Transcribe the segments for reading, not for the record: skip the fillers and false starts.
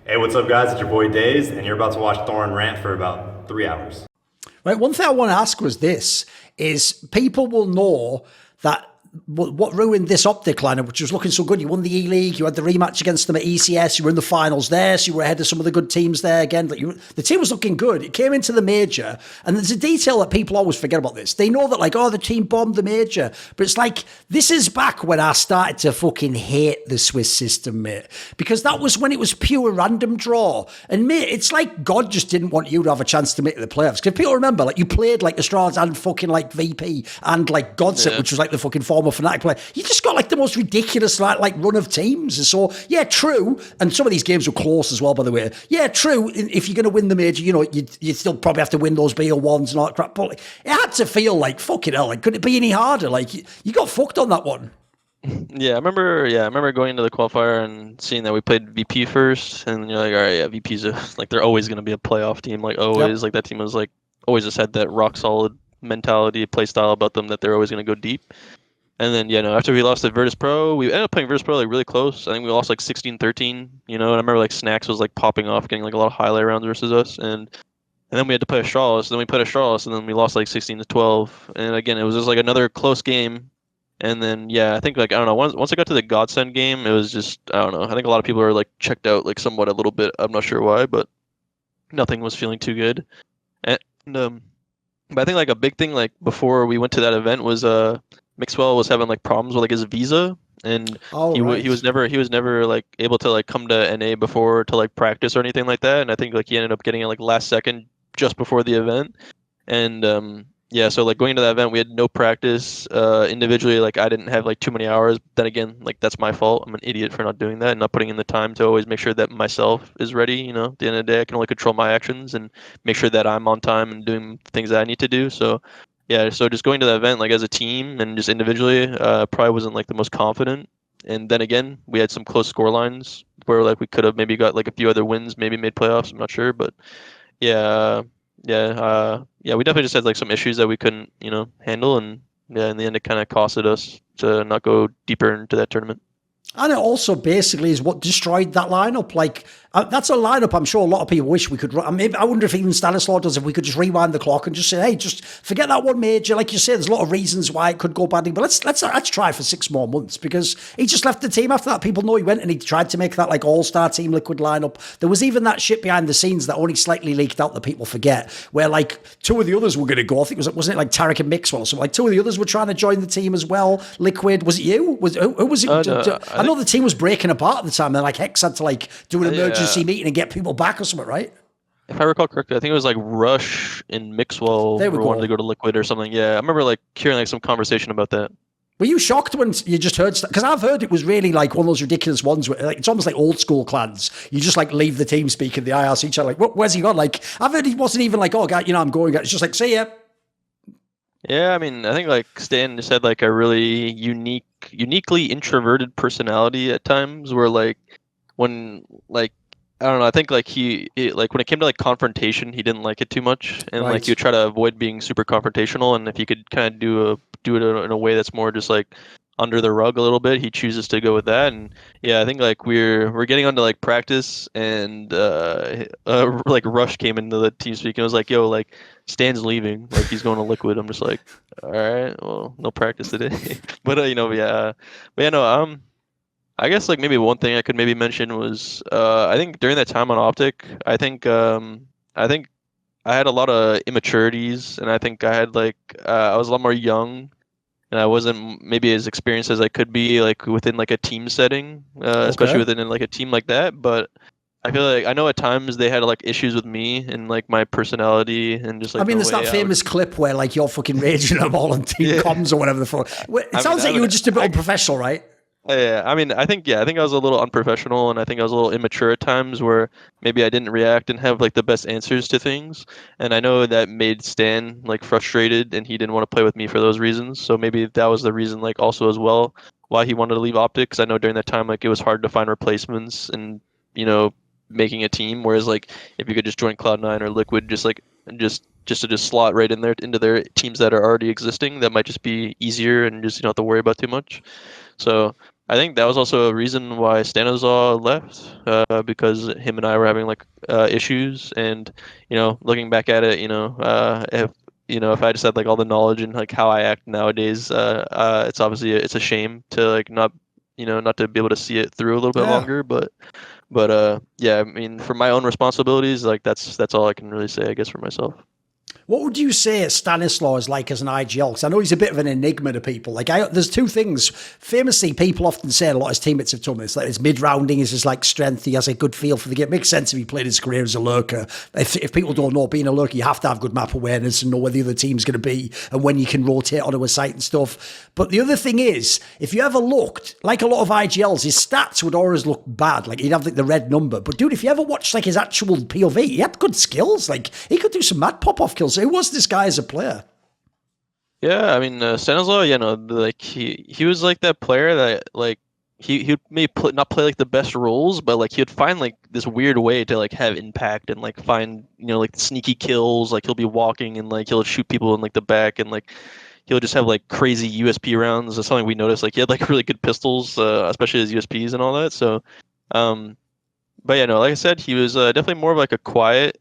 Hey, what's up, guys? It's your boy Days, and you're about to watch Thorin rant for about 3 hours. Right. One thing I want to ask was this: is people will know that what ruined this OpTic lineup, which was looking so good. You won the E-League, you had the rematch against them at ECS, you were in the finals there, so you were ahead of some of the good teams there again. The team was looking good. It came into the major, and there's a detail that people always forget about this. They know that, like, oh, the team bombed the major, but it's like, this is back when I started to fucking hate the Swiss system, mate, because that was when it was pure random draw. And, mate, it's like God just didn't want you to have a chance to make the playoffs. Because people remember, like, you played, like, Astralis and fucking, like, VP and, like, Godset, which was, like, the fucking former Fnatic player. You just got like the most ridiculous like run of teams. And so, yeah, true. And some of these games were close as well, by the way. Yeah, true. If you're going to win the major, you know, you still probably have to win those BO1s and all that crap. But it had to feel like, fucking hell, like, could it be any harder? Like, you got fucked on that one. Yeah, I remember going into the qualifier and seeing that we played VP first, and you're like, all right, yeah, VP's like, they're always going to be a playoff team, like always. Yep. Like, that team was like always just had that rock solid mentality, play style about them that they're always going to go deep. And then, after we lost at Virtus.pro, we ended up playing Virtus.pro like really close. I think we lost like 16-13, and I remember like Snacks was like popping off, getting like a lot of highlight rounds versus us, and then we had to play Astralis, then we played Astralis, and then we lost like 16-12. And again, it was just like another close game. And then, I think like, I don't know, once I got to the Godsend game, it was just, I don't know, I think a lot of people are like checked out like somewhat a little bit. I'm not sure why, but nothing was feeling too good. And but I think like a big thing like before we went to that event was Mixwell was having like problems with like his visa, and he was never like able to like come to NA before to like practice or anything like that. And I think like he ended up getting it like last second just before the event. And so like going into that event, we had no practice individually. Like I didn't have like too many hours. Then again, like that's my fault. I'm an idiot for not doing that and not putting in the time to always make sure that myself is ready. At the end of the day, I can only control my actions and make sure that I'm on time and doing things that I need to do. So so just going to the event like as a team and just individually probably wasn't like the most confident. And then again, we had some close score lines where like we could have maybe got like a few other wins, maybe made playoffs. I'm not sure, but we definitely just had like some issues that we couldn't, handle, and in the end, it kind of costed us to not go deeper into that tournament. And it also basically is what destroyed that lineup. Like, that's a lineup I'm sure a lot of people wish we could run. I mean, I wonder if even Stanislaw does, if we could just rewind the clock and just say, hey, just forget that one major. Like you say, there's a lot of reasons why it could go badly, but let's try for 6 more months, because he just left the team after that. People know he went and he tried to make that like all-star Team Liquid lineup. There was even that shit behind the scenes that only slightly leaked out that people forget, where like 2 of the others were going to go. I think wasn't it like Tarek and Mixwell or something? Like 2 of the others were trying to join the team as well. Liquid, was it you? Who was it? No, I know the team was breaking apart at the time, and like Hex had to like do an emergency meeting and get people back or something, right? If I recall correctly, I think it was like Rush and Mixwell wanted to go to Liquid or something. Yeah, I remember like hearing like some conversation about that. Were you shocked when you just heard? Because I've heard it was really like one of those ridiculous ones where like, it's almost like old school clans. You just like leave the team speak in the IRC chat, like, where's he gone? Like, I've heard he wasn't even like, oh, God, I'm going. It's just like, see ya. Yeah, I mean, I think like Stan just had like a really uniquely introverted personality at times, where like when like I don't know, I think like like when it came to like confrontation, he didn't like it too much, and like he would try to avoid being super confrontational, and if you could kind of do it in a way that's more just like under the rug a little bit, he chooses to go with that. And I think like we're getting onto like practice, and like Rush came into the team speak and was like, yo, like Stan's leaving, like he's going to Liquid. I'm just like, all right, well, no practice today. But I guess like maybe one thing I could maybe mention was I think during that time on OpTic, I think I had a lot of immaturities, and I think I had like I was a lot more young, and I wasn't maybe as experienced as I could be like within like a team setting, especially within like a team like that. But I feel like I know at times they had like issues with me and like my personality and just like. I mean, there's that famous clip where like you're fucking raging them all on team comms or whatever the fuck. It sounds like you were just a bit unprofessional, right? Yeah, I mean, I think I was a little unprofessional, and I think I was a little immature at times, where maybe I didn't react and have like the best answers to things. And I know that made Stan like frustrated, and he didn't want to play with me for those reasons. So maybe that was the reason, like also as well, why he wanted to leave OpTic. Because I know during that time, like it was hard to find replacements, and making a team. Whereas like if you could just join Cloud9 or Liquid, just to slot right in there into their teams that are already existing, that might just be easier and just you don't have to worry about too much. So I think that was also a reason why Stanislaw left, because him and I were having like issues, and looking back at it, if I just had like all the knowledge and like how I act nowadays, it's obviously it's a shame to like not to be able to see it through a little bit Yeah. longer, but yeah, I mean, for my own responsibilities, like that's all I can really say, I guess, for myself. What would you say Stanislaw is like as an IGL? Because I know he's a bit of an enigma to people. Like, there's two things. Famously, people often say, a lot of his teammates have told me, it's like his mid-rounding is his like strength. He has a good feel for the game. It makes sense if he played his career as a lurker. If people don't know, being a lurker, you have to have good map awareness and know where the other team's going to be and when you can rotate onto a site and stuff. But the other thing is, if you ever looked, like a lot of IGLs, his stats would always look bad. Like, he'd have like the red number. But dude, if you ever watched like his actual POV, he had good skills. Like, he could do some mad pop-off kills. So who was this guy as a player? Yeah, I mean, Stanislaw, like he was like that player that like he would maybe not play like the best roles, but like he would find like this weird way to like have impact and like find like sneaky kills. Like he'll be walking and like he'll shoot people in like the back, and like he'll just have like crazy USP rounds. That's something we noticed. Like he had like really good pistols, especially his USPs and all that. So, um, but yeah, no, like I said, he was definitely more of like a quiet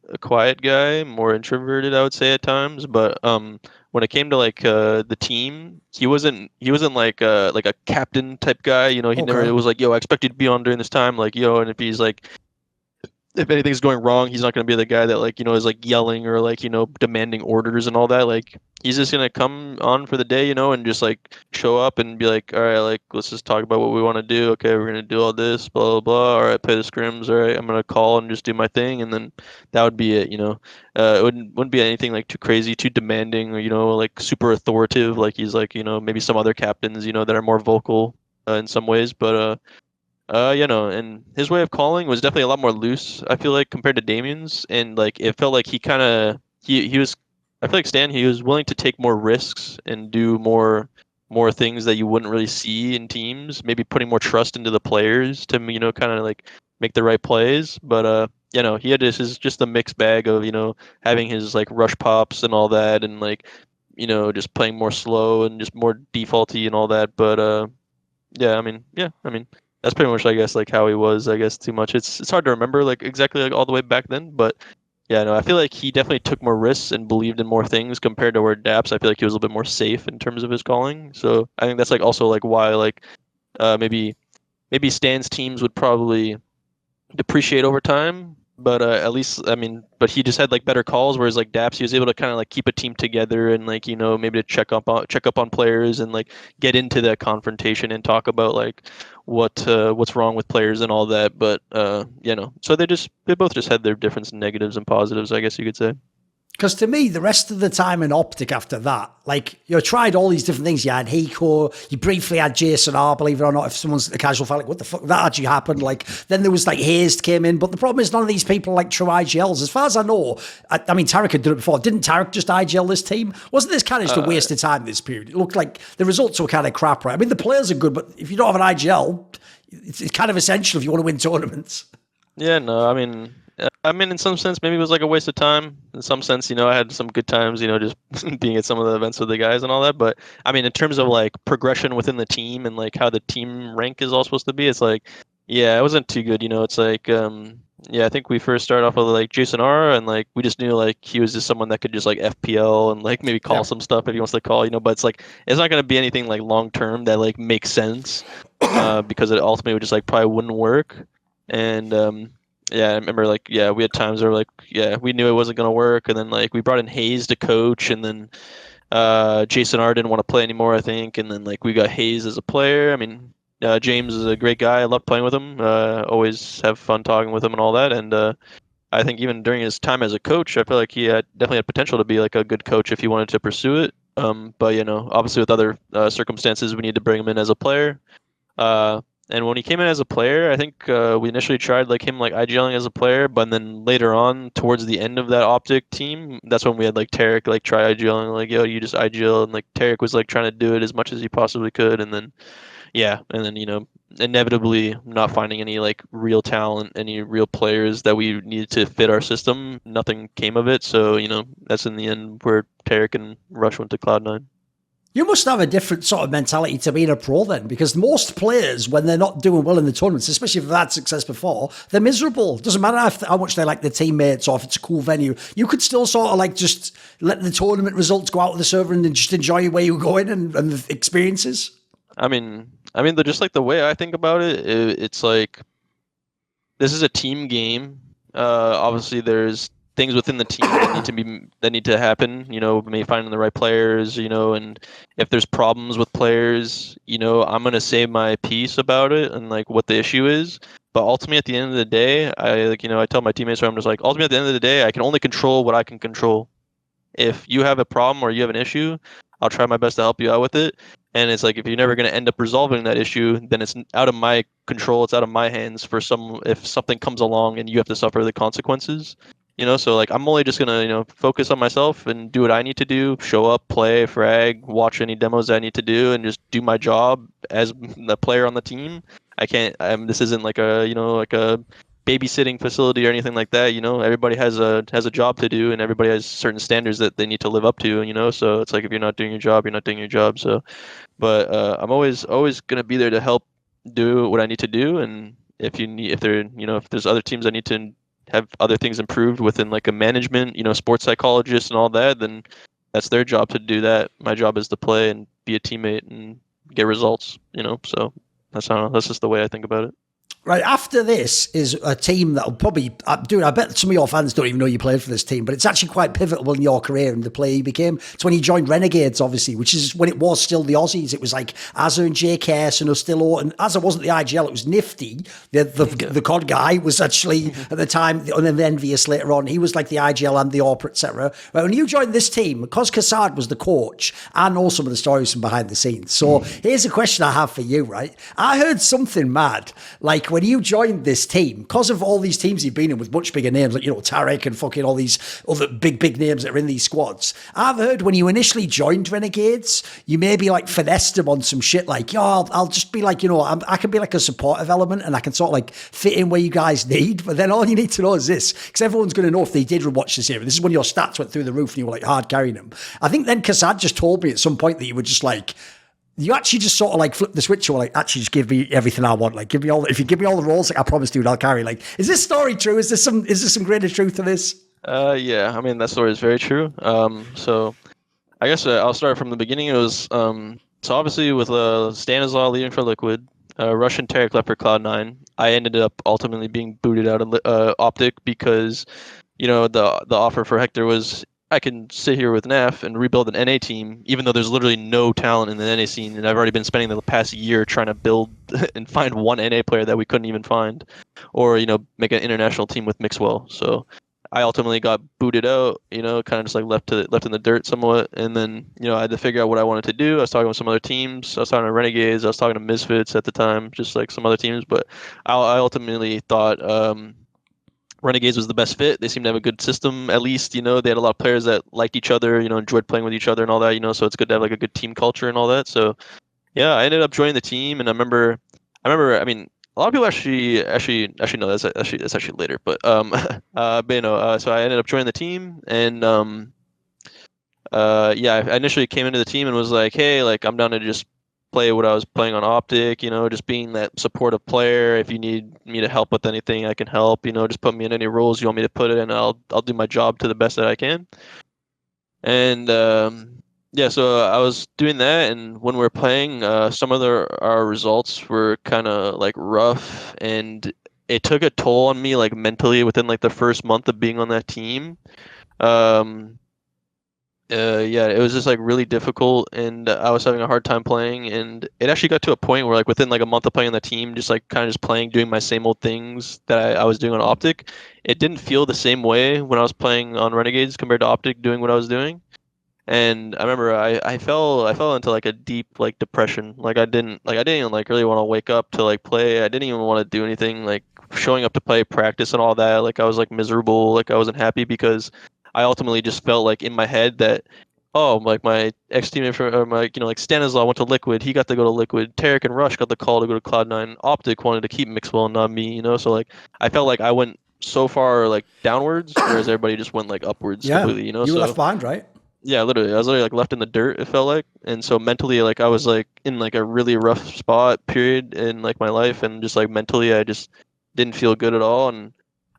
guy, more introverted, I would say at times. But when it came to like the team, he wasn't like a captain type guy. He never Okay. it was like, yo, I expect you to be on during this time, like, and if he's like, if anything's going wrong, he's not going to be the guy that like is like yelling or like demanding orders and all that. Like he's just going to come on for the day, and just like show up and be like, all right, like let's just talk about what we want to do. Okay, we're going to do all this, blah blah blah. All right, play the scrims. All right, I'm going to call and just do my thing, and then that would be it. It wouldn't be anything like too crazy, too demanding, or like super authoritative. Like he's like maybe some other captains that are more vocal in some ways, but and his way of calling was definitely a lot more loose, I feel like, compared to Damien's, and like it felt like he was I feel like Stan, he was willing to take more risks and do more things that you wouldn't really see in teams, maybe putting more trust into the players to kind of like make the right plays, but he had just a mixed bag of having his like rush pops and all that, and like just playing more slow and just more defaulty and all that, but I mean, that's pretty much, I guess, like how he was. I guess too much. It's hard to remember like exactly like all the way back then, but yeah, no, I feel like he definitely took more risks and believed in more things compared to where Daps. I feel like he was a little bit more safe in terms of his calling. So I think that's like also like why like maybe Stan's teams would probably depreciate over time, but at least I mean, but he just had like better calls, whereas like Daps, he was able to kind of like keep a team together and like maybe to check up on players and like get into that confrontation and talk about like what's wrong with players and all that. But so they both just had their different negatives and positives, I guess you could say. Because to me, the rest of the time in OpTic after that, like, you tried all these different things. You had Hiko, you briefly had Jason R, believe it or not, if someone's a casual fan, like, what the fuck, that actually happened. Like, then there was like Hazed came in. But the problem is none of these people are like true IGLs. As far as I know, I mean, Tarek had done it before. Didn't Tarek just IGL this team? Wasn't this kind of just a waste of time this period? It looked like the results were kind of crap, right? I mean, the players are good, but if you don't have an IGL, it's kind of essential if you want to win tournaments. Yeah, no, I mean, in some sense, maybe it was like a waste of time. In some sense, I had some good times, just being at some of the events with the guys and all that. But I mean, in terms of like progression within the team and like how the team rank is all supposed to be, it's like, yeah, it wasn't too good. It's like, I think we first started off with like Jason R, and like we just knew like he was just someone that could just like FPL and like maybe call some stuff if he wants to call, but it's like it's not gonna be anything like long term that like makes sense, because it ultimately would just like probably wouldn't work. And yeah, I remember like we had times where like we knew it wasn't gonna work, and then like we brought in Hayes to coach, and then Jason R didn't want to play anymore, I think, and then like we got Hayes as a player. I mean, James is a great guy. I love playing with him. Always have fun talking with him and all that. And I think even during his time as a coach, I feel like he definitely had potential to be like a good coach if he wanted to pursue it. But obviously with other circumstances, we need to bring him in as a player. And when he came in as a player, I think we initially tried like him like IGLing as a player, but then later on towards the end of that OpTic team, that's when we had like Tarek like try IGLing, like, yo, you just IGL, and like Tarek was like trying to do it as much as he possibly could, and then inevitably not finding any like real talent, any real players that we needed to fit our system. Nothing came of it, so that's in the end where Tarek and Rush went to Cloud9. You must have a different sort of mentality to being a pro then, because most players, when they're not doing well in the tournaments, especially if they've had success before, they're miserable. Doesn't matter how much they like their teammates or if it's a cool venue. You could still sort of like just let the tournament results go out of the server and then just enjoy where you're going and the experiences. I mean, just like the way I think about it, it's like this is a team game. Obviously, there's things within the team that need to happen. Maybe finding the right players. And if there's problems with players, I'm gonna say my piece about it and like what the issue is. But ultimately, at the end of the day, I tell my teammates, I'm just like, ultimately, at the end of the day, I can only control what I can control. If you have a problem or you have an issue, I'll try my best to help you out with it. And it's like, if you're never going to end up resolving that issue, then it's out of my control. It's out of my hands if something comes along and you have to suffer the consequences. So like, I'm only just going to, focus on myself and do what I need to do, show up, play, frag, watch any demos I need to do, and just do my job as the player on the team. I can't, this isn't like a babysitting facility or anything like that. Everybody has a job to do, and everybody has certain standards that they need to live up to. So it's like, if you're not doing your job, you're not doing your job. So, but I'm always gonna be there to help do what I need to do. And if there's other teams that need to have other things improved within like a management, sports psychologist and all that, then that's their job to do that. My job is to play and be a teammate and get results. So that's just the way I think about it. Right, after this is a team that'll probably, dude, I bet some of your fans don't even know you played for this team, but it's actually quite pivotal in your career and the player you became. It's when you joined Renegades, obviously, which is when it was still the Aussies. It was like Azza and JKS and Ustillo, and Azza wasn't the IGL, it was Nifty. The COD guy was actually, at the time, and then Envious later on, he was like the IGL and the AWP, etc. Right, when you joined this team, because Kassad was the coach, I know some of the stories from behind the scenes. So here's a question I have for you, right? I heard something mad, like when you joined this team, because of all these teams you've been in with much bigger names, like, Tarek and fucking all these other big names that are in these squads, I've heard when you initially joined Renegades, you maybe like finessed them on some shit like, I'll just be like, I can be like a supportive element and I can sort of like fit in where you guys need. But then all you need to know is this, because everyone's going to know if they did watch this series. This is when your stats went through the roof and you were like hard carrying them. I think then Kassad just told me at some point that you were just like, you actually just sort of like flip the switch. You were like, actually, just give me everything I want. Like, if you give me all the roles, like I promised, dude, I'll carry. Like, is this story true? Is there some greater truth to this? Yeah, I mean, that story is very true. So I guess I'll start from the beginning. It was so obviously with Stanislaw leaving for Liquid, Rush and Tarek left for Cloud9. I ended up ultimately being booted out of OpTic because the offer for Hector was, I can sit here with NAF and rebuild an NA team, even though there's literally no talent in the NA scene, and I've already been spending the past year trying to build and find one NA player that we couldn't even find, or make an international team with Mixwell. So I ultimately got booted out, kind of just like left in the dirt somewhat, and then I had to figure out what I wanted to do. I was talking with some other teams. I was talking to Renegades. I was talking to Misfits at the time, just like some other teams, but I ultimately thought Renegades was the best fit. They seemed to have a good system, at least. They had a lot of players that liked each other, enjoyed playing with each other and all that, so it's good to have like a good team culture and all that. So yeah, I ended up joining the team, and I remember, I mean, a lot of people actually know that's actually later, but so I ended up joining the team, and yeah, I initially came into the team and was like, hey, like I'm down to just play what I was playing on OpTic, just being that supportive player. If you need me to help with anything, I can help, just put me in any roles you want me to put it in. I'll do my job to the best that I can. And yeah, so I was doing that, and when we were playing, some of our results were kind of like rough, and it took a toll on me like mentally within like the first month of being on that team. Yeah, it was just like really difficult, and I was having a hard time playing, and it actually got to a point where like within like a month of playing on the team, just like kind of just playing, doing my same old things that I was doing on OpTic. It didn't feel the same way when I was playing on Renegades compared to OpTic doing what I was doing. And I remember I fell into like a deep like depression. Like I didn't even like really want to wake up to like play. I didn't even want to do anything, like showing up to play, practice and all that. Like I was like miserable, like I wasn't happy because I ultimately just felt like in my head that, oh, like my ex-teammate from like Stanislaw went to Liquid, he got to go to Liquid. Tarek and Rush got the call to go to Cloud9. OpTic wanted to keep Mixwell and not me, So like I felt like I went so far like downwards, whereas everybody just went like upwards completely, You were left behind, right? Yeah, literally. I was literally like left in the dirt, it felt like. And so mentally like I was like in like a really rough spot period in like my life, and just like mentally I just didn't feel good at all. And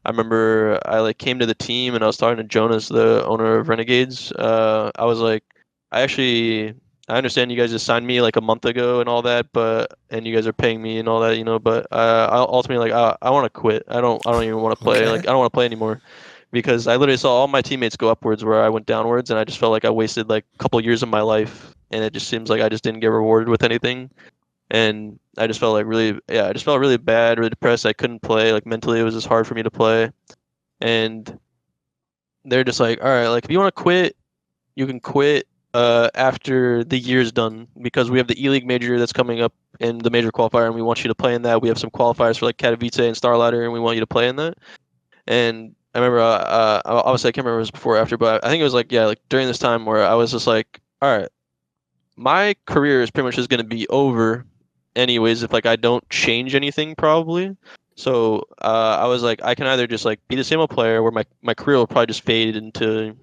I remember I like came to the team and I was talking to Jonas, the owner of Renegades. I was like, I actually I understand you guys just signed me like a month ago and all that, but and you guys are paying me and all that, but I ultimately like I want to quit. I don't even want to play. Like Okay. I don't want to play anymore because I literally saw all my teammates go upwards where I went downwards, and I just felt like I wasted like a couple years of my life, and it just seems like I just didn't get rewarded with anything. And I just felt like really, yeah, I just felt really bad, really depressed. I couldn't play. Like mentally, it was just hard for me to play. And they're just like, all right, like if you want to quit, you can quit after the year's done, because we have the E-League major that's coming up in the major qualifier, and we want you to play in that. We have some qualifiers for like Katowice and Star Ladder, and we want you to play in that. And I remember, obviously I can't remember if it was before or after, but I think it was like, yeah, like during this time where I was just like, all right, my career is pretty much just going to be over anyways if like I don't change anything probably. So I was like, I can either just like be the same old player where my career will probably just fade into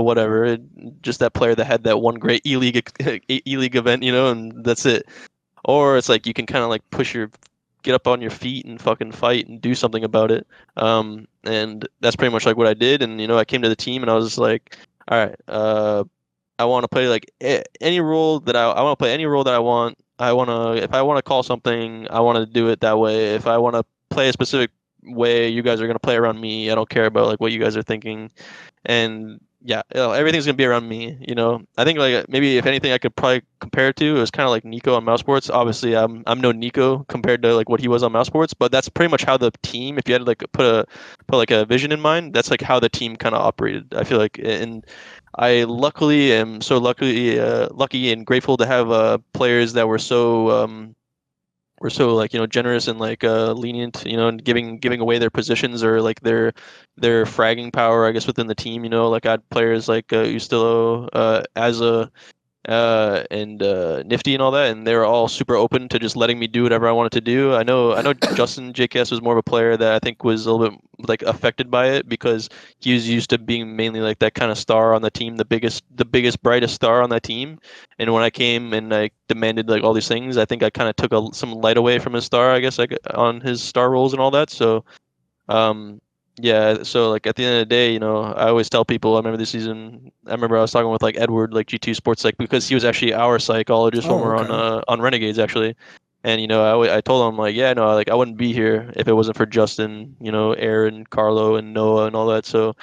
whatever, just that player that had that one great E-League E-League event, and that's it. Or it's like you can kind of like get up on your feet and fucking fight and do something about it. And that's pretty much like what I did. And I came to the team and I was just like, all right, I want to play like any role that I want to play any role that I want. If I want to call something, I want to do it that way. If I want to play a specific way, you guys are gonna play around me. I don't care about like what you guys are thinking. And yeah, everything's gonna be around me. I think like maybe if anything I could probably compare it to, it was kind of like Nico on Mouse Sports. Obviously, I'm no Nico compared to like what he was on Mouse Sports, but that's pretty much how the team. If you had to like put like a vision in mind, that's like how the team kind of operated. I feel like, and I luckily am so lucky and grateful to have players that were so like generous and like lenient, and giving away their positions or like their fragging power, I guess, within the team. Like I had players like Ustilo, Azza, and Nifty and all that, and they were all super open to just letting me do whatever I wanted to do. I know Justin JKS was more of a player that I think was a little bit like affected by it because he was used to being mainly like that kind of star on the team, the biggest brightest star on that team. And when I came and I demanded like all these things, I think I kind of took some light away from his star, I guess, like on his star roles and all that. So um, yeah, so like at the end of the day, I always tell people. I remember this season. I remember I was talking with like Edward, like G2 Sports, like because he was actually our psychologist when Oh, we were okay. on Renegades actually, and I told him like, yeah, no, like I wouldn't be here if it wasn't for Justin, Aaron, Carlo, and Noah and all that. So,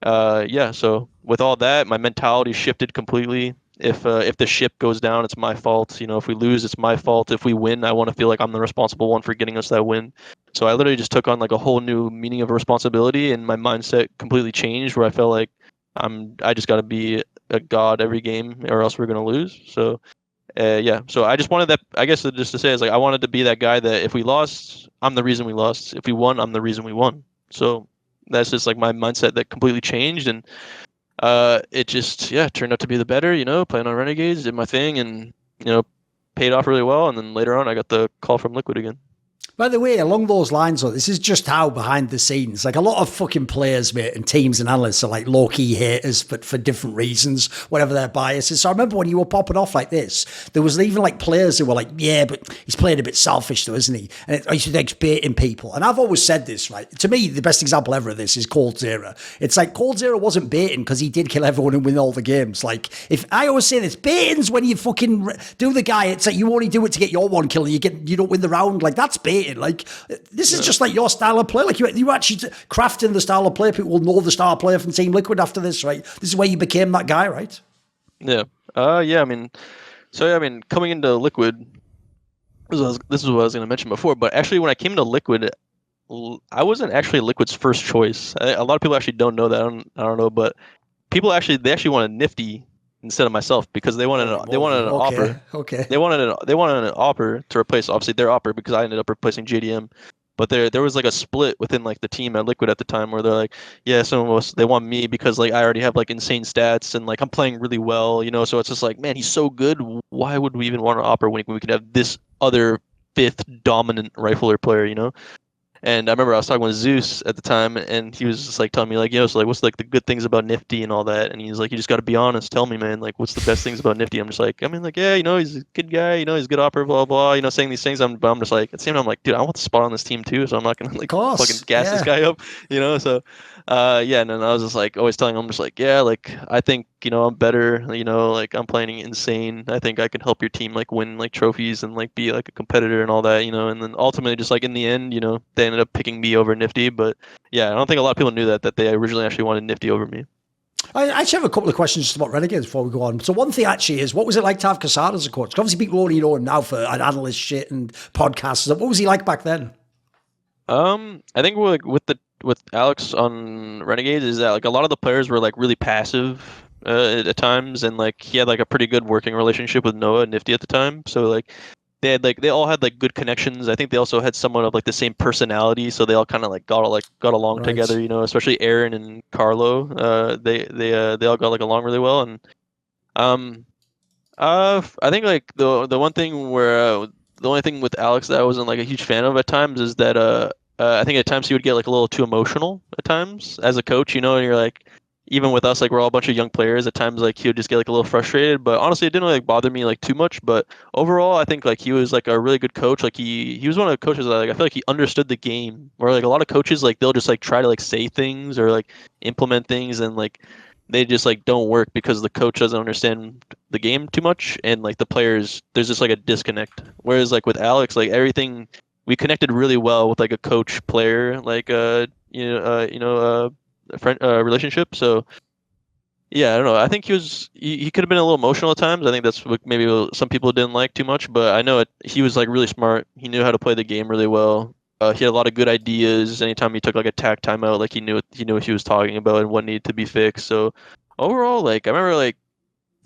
yeah, so with all that, my mentality shifted completely. If the ship goes down, it's my fault. If we lose, it's my fault. If we win, I want to feel like I'm the responsible one for getting us that win. So I literally just took on like a whole new meaning of responsibility, and my mindset completely changed. Where I felt like I just got to be a god every game, or else we're gonna lose. So yeah. So I just wanted that. I guess just to say is like I wanted to be that guy that if we lost, I'm the reason we lost. If we won, I'm the reason we won. So that's just like my mindset that completely changed, and it just turned out to be the better. Playing on Renegades, did my thing, and paid off really well. And then later on, I got the call from Liquid again. By the way, along those lines, though, this is just how behind the scenes, like a lot of fucking players, mate, and teams and analysts are like low key haters, but for different reasons, whatever their bias is. So I remember when you were popping off like this, there was even like players who were like, yeah, but he's playing a bit selfish though, isn't he? And he's like baiting people. And I've always said this, right? To me, the best example ever of this is coldzera. It's like coldzera wasn't baiting because he did kill everyone and win all the games. Like, if I always say this, baiting's when you fucking do the guy, it's like you only do it to get your one kill and you don't win the round. Like, that's baiting. Like, this is just like your style of play. Like, you actually crafting the style of play. People will know the style of player from Team Liquid after this, right? This is where you became that guy, right? Yeah. Yeah. I mean, so yeah, I mean, coming into Liquid, this is what I was going to mention before. But actually, when I came to Liquid, I wasn't actually Liquid's first choice. A lot of people actually don't know that. I don't know, but they actually wanted Nifty instead of myself because they wanted an Okay, Opper. okay. They wanted an Opper to replace obviously their Opper because I ended up replacing JDM. But there was like a split within like the team at Liquid at the time where they're like, yeah, some of us they want me because like I already have like insane stats and like I'm playing really well, so it's just like, man, he's so good. Why would we even want an Opper when we could have this other fifth dominant rifler player, And I remember I was talking with Zeus at the time, and he was just like telling me like, so like, what's like the good things about Nifty and all that? And he's like, you just got to be honest. Tell me, man, like, what's the best things about Nifty? I'm just like, I mean, like, yeah, he's a good guy, he's a good operator, blah blah, saying these things. But I'm just like, at the same time, I'm like, dude, I want the spot on this team too, so I'm not gonna like fucking gas this guy up, So, yeah, and then I was just like always telling him, just like, yeah, like I think I'm better, like I'm playing insane. I think I can help your team like win like trophies and like be like a competitor and all that, and then ultimately just like in the end, they ended up picking me over Nifty. But yeah, I don't think a lot of people knew that they originally actually wanted Nifty over me. I actually have a couple of questions just about Renegades before we go on. So one thing actually is, what was it like to have Kassad as a coach? 'Cause obviously people only know him now for an analyst shit and podcasts. What was he like back then? I think with Alex on Renegades is that like a lot of the players were like really passive at times, and like he had like a pretty good working relationship with Noah and Nifty at the time. So like they all had like good connections. I think they also had somewhat of like the same personality, so they all kind of like got along together. Especially Aaron and Carlo. They all got like along really well, and I think like the one thing where the only thing with Alex that I wasn't like a huge fan of at times is that I think at times he would get like a little too emotional at times as a coach, and you're like, even with us, like we're all a bunch of young players, at times like he would just get like a little frustrated. But honestly, it didn't really like bother me like too much. But overall, I think like he was like a really good coach. Like he was one of the coaches that like I feel like he understood the game. Where like a lot of coaches like they'll just like try to like say things or like implement things, and like they just like don't work because the coach doesn't understand the game too much, and like the players, there's just like a disconnect. Whereas like with Alex, like everything, we connected really well with like a coach player like friend relationship. So yeah, I don't know. I think he could have been a little emotional at times. I think that's what maybe some people didn't like too much. But I know he was like really smart. He knew how to play the game really well. He had a lot of good ideas. Anytime he took like a tack timeout, like he knew what he was talking about and what needed to be fixed. So overall, like I remember like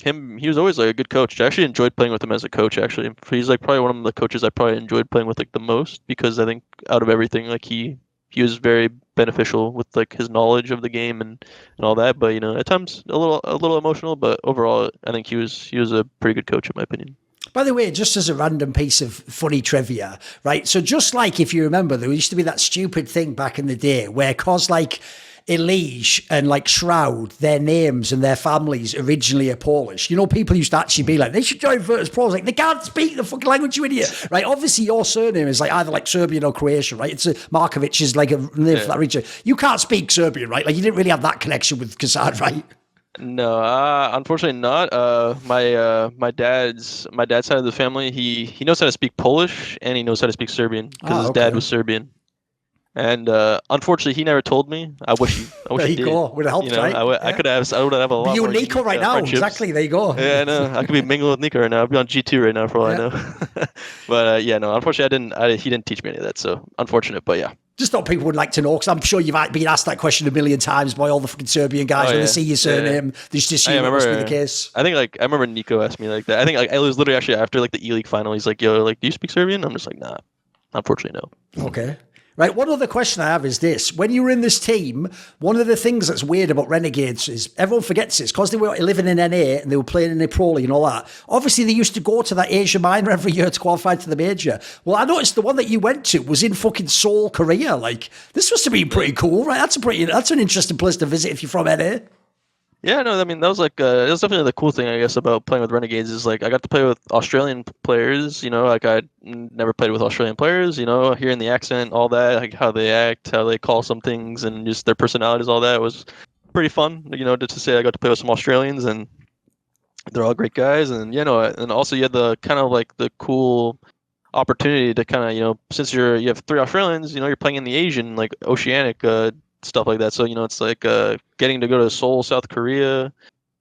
he was always like a good coach. I actually enjoyed playing with him as a coach. Actually, he's like probably one of the coaches I probably enjoyed playing with like the most, because I think out of everything, like he was very beneficial with like his knowledge of the game and all that. But at times a little emotional. But overall, I think he was a pretty good coach in my opinion. By the way, just as a random piece of funny trivia, right? So just like if you remember, there used to be that stupid thing back in the day where cause like ELEAGUE and like Shroud, their names and their families originally are Polish. People used to actually be like, they should join Virtus.pro. Like, they can't speak the fucking language, you idiot. Right? Obviously, your surname is like either like Serbian or Croatian, right? It's Markovic is like a name for that region. You can't speak Serbian, right? Like, you didn't really have that connection with kassad, right? No, unfortunately not. My dad's side of the family, he knows how to speak Polish and he knows how to speak Serbian because his dad was Serbian. And unfortunately, he never told me. I wish he did. Would have helped, right? I would have a lot You're more Nico right now. Exactly. There you go. Yeah, I know. I could be mingling with Nico right now. I'd be on G2 right now for all I know. But yeah, no. Unfortunately, he didn't teach me any of that. So unfortunate. But yeah. Just thought people would like to know, because I'm sure you've been asked that question a million times by all the fucking Serbian guys when they see your surname. They just assume it must be the case. I think I remember Nico asked me like that. I think it was literally actually after like the ELEAGUE final. He's like, "Yo, like, do you speak Serbian?" I'm just like, "Nah, unfortunately, no." Okay. Right, one other question I have is this. When you were in this team, one of the things that's weird about Renegades is everyone forgets this, because they were living in NA and they were playing in a pro league and all that. Obviously, they used to go to that Asia minor every year to qualify to the major. Well, I noticed the one that you went to was in fucking Seoul, Korea. Like, this must have been pretty cool, right? That's an interesting place to visit if you're from NA. Yeah, no, I mean, that was like, it was definitely the cool thing, I guess, about playing with Renegades is like, I got to play with Australian players, like I never played with Australian players, hearing the accent, all that, like how they act, how they call some things, and just their personalities, all that was pretty fun, just to say I got to play with some Australians, and they're all great guys, and, and also you had the kind of like the cool opportunity to kind of, since you have 3 Australians, you're playing in the Asian, like Oceanic, stuff like that. So it's like getting to go to Seoul, South Korea.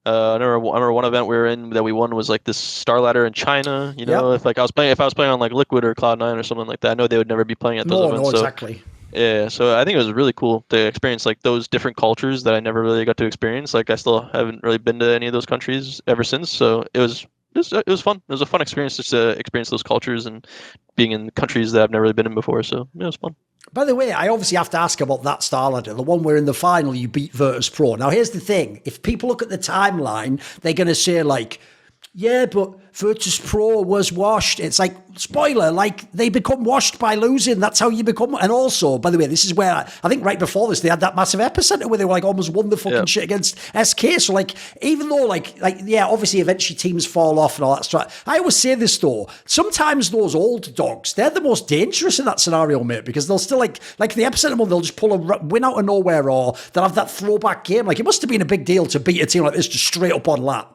I remember one event we were in that we won was like this Star Ladder in China. If I was playing on like Liquid or Cloud9 or something like that, I know they would never be playing at those events. No, exactly. Yeah, so I think it was really cool to experience like those different cultures that I never really got to experience. Like I still haven't really been to any of those countries ever since. So it was fun. It was a fun experience just to experience those cultures and being in countries that I've never really been in before. So it was fun. By the way, I obviously have to ask about that Star Ladder, the one where in the final you beat Virtus.pro. Now, here's the thing. If people look at the timeline, they're going to say, like, Yeah, but Virtus.pro was washed. It's like, spoiler, like they become washed by losing. That's how you become. And also, by the way, this is where I think right before this, they had that massive epicenter where they were like almost won the fucking shit against SK. So like, even though yeah, obviously eventually teams fall off and all that stuff. I always say this though, sometimes those old dogs, they're the most dangerous in that scenario, mate, because they'll still like the epicenter one, they'll just pull a win out of nowhere, or they'll have that throwback game. Like it must have been a big deal to beat a team like this just straight up on lat.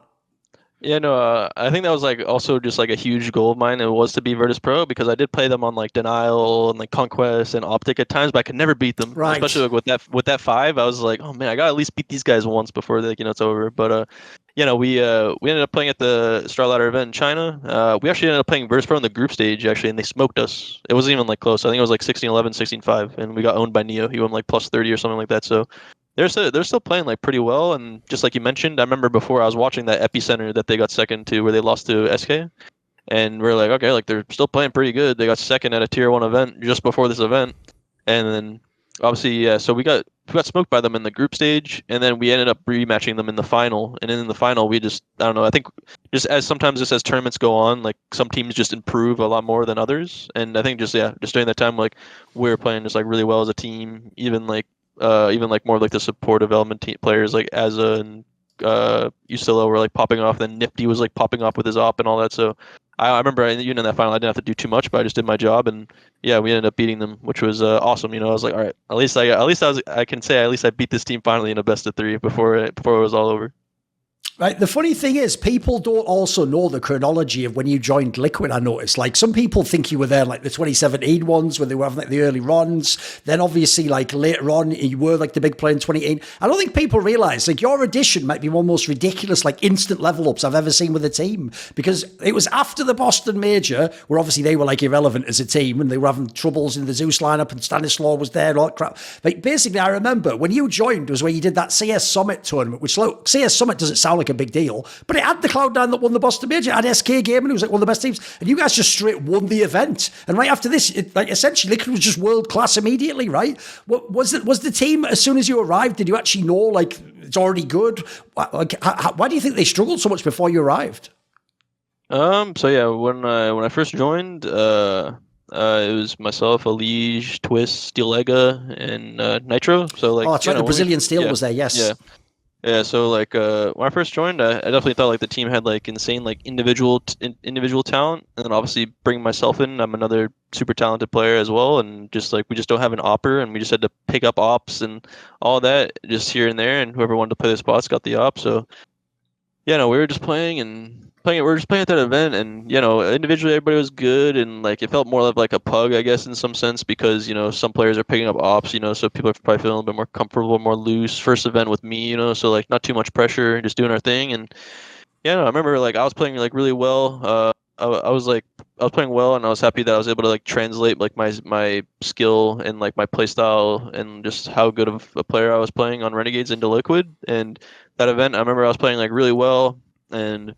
Yeah, no, I think that was like also just like a huge goal of mine. It was to be Virtus.pro because I did play them on like Denial and like Conquest and OpTic at times, but I could never beat them. Right. Especially like with that 5, I was like, oh man, I gotta at least beat these guys once before it's over. But we ended up playing at the Star Ladder event in China. We actually ended up playing Virtus.pro in the group stage actually, and they smoked us. It wasn't even like close. I think it was like 16-11, 16-5, and we got owned by Neo. He won like plus 30 or something like that. So. They're still playing like pretty well, and just like you mentioned, I remember before I was watching that epicenter that they got second to where they lost to SK, and we're like, okay, like they're still playing pretty good. They got second at a tier 1 event just before this event, and then obviously so we got smoked by them in the group stage, and then we ended up rematching them in the final, and in the final we just I don't know, I think just as tournaments go on, like some teams just improve a lot more than others, and I think just during that time like we were playing just like really well as a team, even like more like the support development team players like Azza and Usilla were like popping off. Then Nifty was like popping off with his op and all that. So I remember even in that final, I didn't have to do too much, but I just did my job, and yeah, we ended up beating them, which was awesome. I was like, all right, I can say at least I beat this team finally in a best of 3 before it was all over. Right. The funny thing is, people don't also know the chronology of when you joined Liquid. I noticed, like, some people think you were there like the 2017 ones when they were having like the early runs. Then obviously, like later on, you were like the big player in 2018. I don't think people realize like your addition might be one of the most ridiculous, like instant level ups I've ever seen with a team, because it was after the Boston Major, where obviously they were like irrelevant as a team and they were having troubles in the Zeus lineup, and Stanislaw was there and all that crap. Like basically, I remember when you joined was where you did that CS Summit tournament, which look, CS Summit doesn't sound like a big deal, but it had the Cloud9 that won the Boston Major, it had SK Gaming, who was like one of the best teams, and you guys just straight won the event. And right after this, like essentially Liquid was just world class immediately, right? Was the team, as soon as you arrived, did you actually know like it's already good? Like, why do you think they struggled so much before you arrived? So yeah, when I first joined, it was myself, ELEAGUE, Twist, Steelega, and Nitro. So like, that's right, the Brazilian Steel was there, yes. Yeah, so like when I first joined, I definitely thought like the team had like insane like individual talent, and then obviously bringing myself in, I'm another super talented player as well, and just like we just don't have an opper, and we just had to pick up ops and all that just here and there, and whoever wanted to play the spots got the op. So yeah, no, we were just playing it. We were just playing at that event, and individually everybody was good, and like it felt more like a pug, I guess, in some sense, because some players are picking up ops, so people are probably feeling a bit more comfortable, more loose. First event with me, so like not too much pressure, just doing our thing. And yeah, no, I remember like I was playing like really well. I was playing well, and I was happy that I was able to like translate like my skill and like my play style and just how good of a player I was playing on Renegades into Liquid. And that event, I remember I was playing like really well, and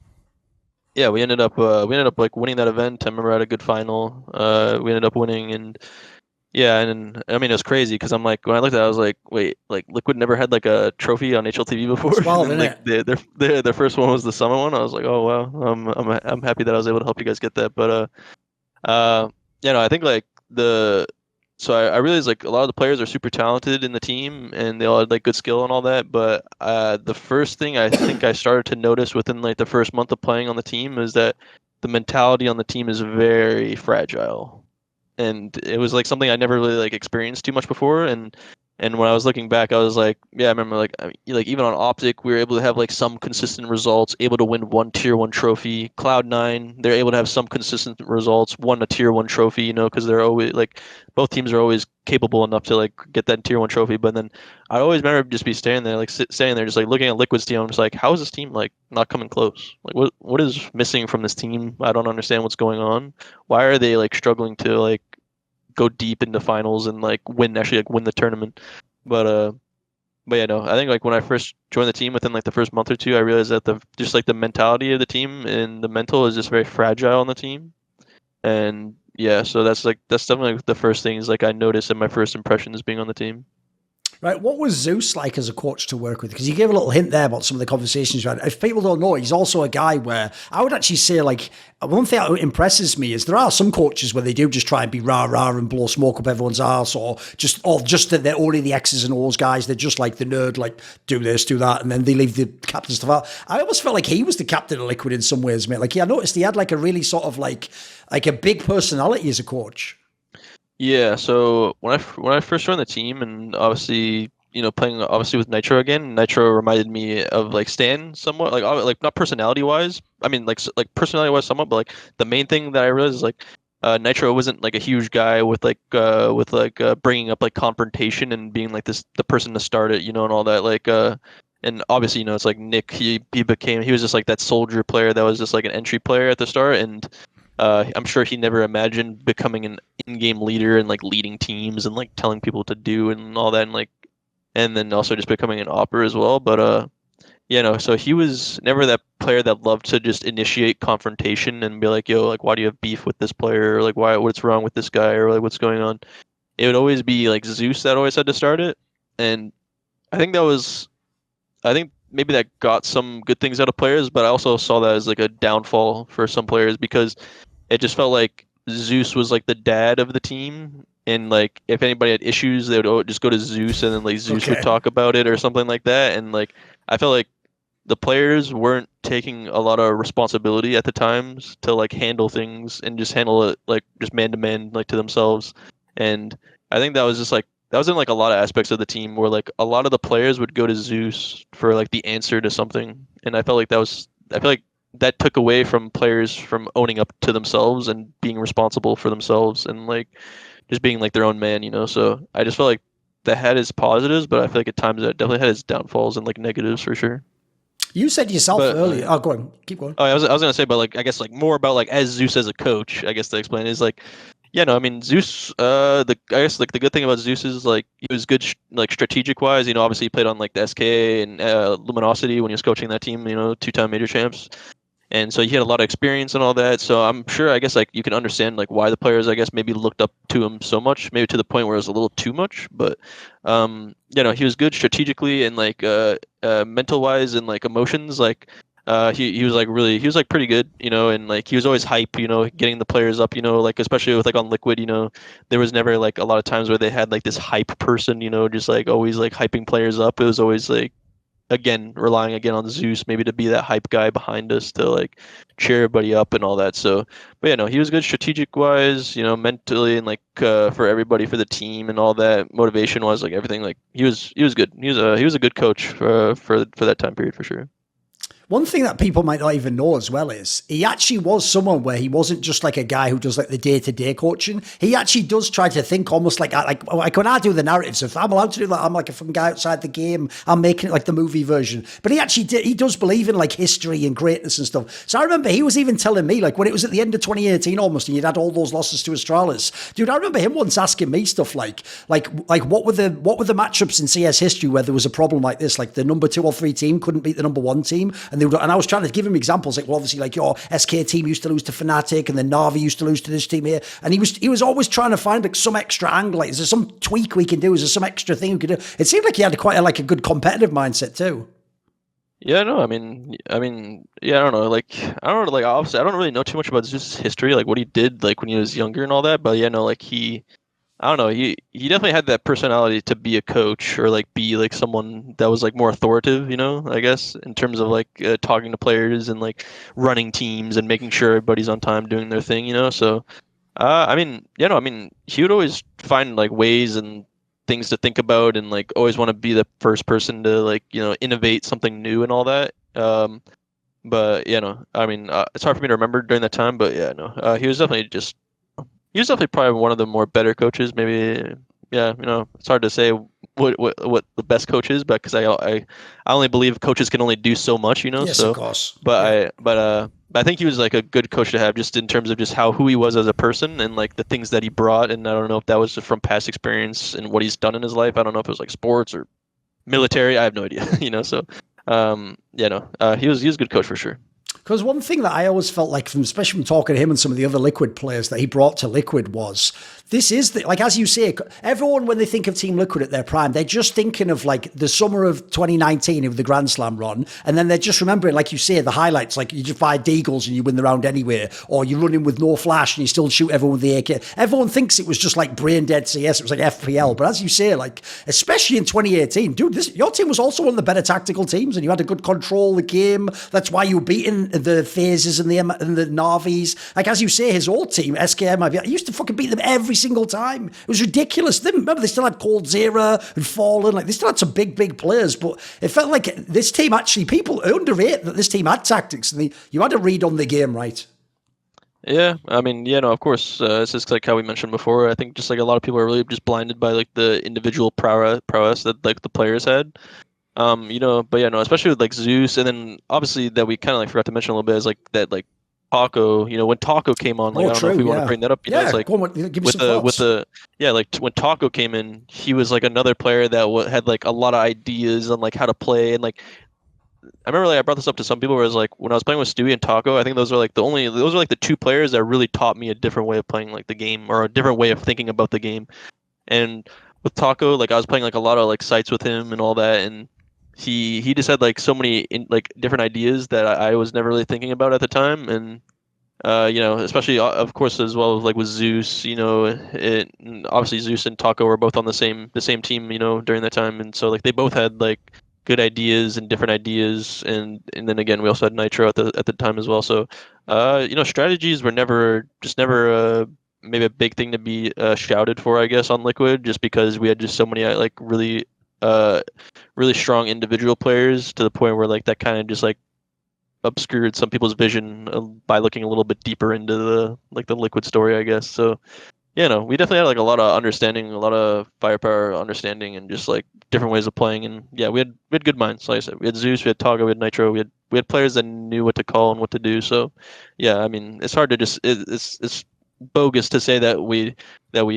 yeah, we ended up like winning that event. I remember I had a good final. We ended up winning, and yeah, and I mean it was crazy because I'm like, when I looked at it, I was like, wait, like Liquid never had like a trophy on HLTV before. It's wild, and then, like their first one was the Summit one. I was like, oh wow, I'm happy that I was able to help you guys get that. But I think like I realized like a lot of the players are super talented in the team, and they all had like good skill and all that. But the first thing I think I started to notice within like the first month of playing on the team is that the mentality on the team is very fragile, and it was like something I never really like experienced too much before. And when I was looking back, I was like, yeah, I remember like even on OpTic, we were able to have like some consistent results, able to win one tier 1 trophy. Cloud9, they're able to have some consistent results, won a tier 1 trophy, because they're always like, both teams are always capable enough to like get that tier 1 trophy. But then I always remember just be standing there just like looking at Liquid's team. I'm just like, how is this team like not coming close? Like what is missing from this team? I don't understand what's going on. Why are they like struggling to like go deep into finals and like win the tournament? But yeah, no, I think like when I first joined the team, within like the first month or two, I realized that the mentality of the team and the mental is just very fragile on the team. And yeah, so that's definitely the first things like I noticed in my first impressions being on the team. Right, what was Zeus like as a coach to work with? Because you gave a little hint there about some of the conversations you had. If people don't know, he's also a guy where I would actually say, like, one thing that impresses me is there are some coaches where they do just try and be rah-rah and blow smoke up everyone's arse, or just that they're only the X's and O's guys. They're just like the nerd, like, do this, do that, and then they leave the captain stuff out. I almost felt like he was the captain of Liquid in some ways, mate. Like, I noticed he had like a really sort of like a big personality as a coach. Yeah, so when I first joined the team, and obviously, playing obviously with Nitro again, Nitro reminded me of like Stan somewhat, like not personality wise. I mean, like personality wise somewhat, but like the main thing that I realized is like Nitro wasn't like a huge guy with bringing up like confrontation and being like the person to start it, and all that and obviously, it's like Nick, he was just like that soldier player that was just like an entry player at the start, and I'm sure he never imagined becoming an in-game leader and like leading teams and like telling people what to do and all that, and then also just becoming an opper as well. But so he was never that player that loved to just initiate confrontation and be like, yo, like, why do you have beef with this player? Or like, what's wrong with this guy? Or like, what's going on? It would always be like Zeus that always had to start it. And I think maybe that got some good things out of players, but I also saw that as like a downfall for some players because it just felt like Zeus was like the dad of the team, and like if anybody had issues, they would just go to Zeus, and then like Zeus would talk about it or something like that. And like I felt like the players weren't taking a lot of responsibility at the times to like handle things and just handle it like just man to man, like to themselves. And I think that was in like a lot of aspects of the team where like a lot of the players would go to Zeus for like the answer to something, and I feel like that took away from players from owning up to themselves and being responsible for themselves and like just being like their own man, So I just felt like that had its positives, but I feel like at times that definitely had its downfalls and like negatives for sure. You said yourself earlier. Oh, go on, keep going. Oh, I was gonna say, but like I guess like more about like as Zeus as a coach, I guess to explain is like. Yeah, no, I mean Zeus. I guess like the good thing about Zeus is like he was good, like strategic wise. Obviously he played on like the SK and Luminosity when he was coaching that team. 2-time major champs, and so he had a lot of experience and all that. So I'm sure, I guess like you can understand like why the players, I guess, maybe looked up to him so much, maybe to the point where it was a little too much. But he was good strategically and like mental wise and like emotions like. He was like pretty good, and like he was always hype, getting the players up, like especially with like on Liquid, there was never like a lot of times where they had like this hype person, just like always like hyping players up. It was always like relying again on Zeus maybe to be that hype guy behind us to like cheer everybody up and all that. So, but yeah, no, he was good strategic wise, mentally and like for everybody, for the team and all that, motivation wise, like everything. Like he was good. He was a good coach for that time period for sure. One thing that people might not even know as well is he actually was someone where he wasn't just like a guy who does like the day-to-day coaching. He actually does try to think almost like when I do the narratives, if I'm allowed to do that, I'm like a fucking guy outside the game. I'm making it like the movie version. But he does believe in like history and greatness and stuff. So I remember he was even telling me, like when it was at the end of 2018 almost, and you'd had all those losses to Astralis. Dude, I remember him once asking me stuff like what were the matchups in CS history where there was a problem like this, like the number 2 or 3 team couldn't beat the number 1 team. And I was trying to give him examples, like, well, obviously, like your SK team used to lose to Fnatic, and then Na'Vi used to lose to this team here. And he was always trying to find like some extra angle. Like, is there some tweak we can do? Is there some extra thing we can do? It seemed like he had quite a good competitive mindset too. Yeah, no, I mean, yeah, I don't know, like obviously, I don't really know too much about Zeus' history, like what he did, like when he was younger and all that. But yeah, no, like I don't know. He definitely had that personality to be a coach or like be like someone that was like more authoritative, I guess, in terms of like talking to players and like running teams and making sure everybody's on time doing their thing, So, I mean, he would always find like ways and things to think about and like always want to be the first person to like, innovate something new and all that. But I mean, it's hard for me to remember during that time, but yeah, no, he was definitely probably one of the more better coaches. Maybe, yeah. It's hard to say what the best coach is, but because I only believe coaches can only do so much. Yes, so, of course. But yeah. I think he was like a good coach to have, just in terms of just who he was as a person and like the things that he brought. And I don't know if that was from past experience and what he's done in his life. I don't know if it was like sports or military. I have no idea. So, he was a good coach for sure. Because one thing that I always felt like, especially from talking to him and some of the other Liquid players that he brought to Liquid, was this is the, like, as you say, everyone when they think of Team Liquid at their prime, they're just thinking of like the summer of 2019 of the Grand Slam run, and then they're just remembering, like you say, the highlights, like you just buy deagles and you win the round anyway, or you're running with no flash and you still shoot everyone with the AK. Everyone thinks it was just like brain dead CS, it was like FPL, but as you say, like especially in 2018, dude, your team was also one of the better tactical teams, and you had a good control of the game. That's why you were beating the phases and the Navis. Like as you say, his old team, SKM, he used to fucking beat them every single time. It was ridiculous. Remember, they still had coldzera and Fallen. Like they still had some big players, but it felt like this team actually, people underrate that this team had tactics, and you had to read on the game right. Yeah, I mean, yeah, no, of course. It's just like how we mentioned before. I think just like a lot of people are really just blinded by like the individual prowess that like the players had. But yeah, no, especially with like Zeus, and then obviously that we kind of like forgot to mention a little bit is like that like Taco. When Taco came on, like I don't know if we want to bring that up. It's like like when Taco came in, he was like another player that had like a lot of ideas on like how to play, and like I remember like I brought this up to some people where it was like when I was playing with Stewie and Taco, I think those are like the two players that really taught me a different way of playing like the game, or a different way of thinking about the game. And with Taco, like I was playing like a lot of like sites with him and all that, and he just had like so many like different ideas that I was never really thinking about at the time. And especially of course as well like with Zeus, obviously Zeus and Taco were both on the same team, during that time, and so like they both had like good ideas and different ideas, and then again we also had Nitro at the time as well. So strategies were never maybe a big thing to be shouted for, I guess, on Liquid, just because we had just so many like really strong individual players, to the point where like that kind of just like obscured some people's vision by looking a little bit deeper into the Liquid story, I guess. So we definitely had like a lot of understanding, a lot of firepower understanding, and just like different ways of playing. And yeah, we had good minds. Like I said, we had Zeus, we had Tago, we had Nitro, we had players that knew what to call and what to do. So yeah, I mean, it's hard to just it's bogus to say that we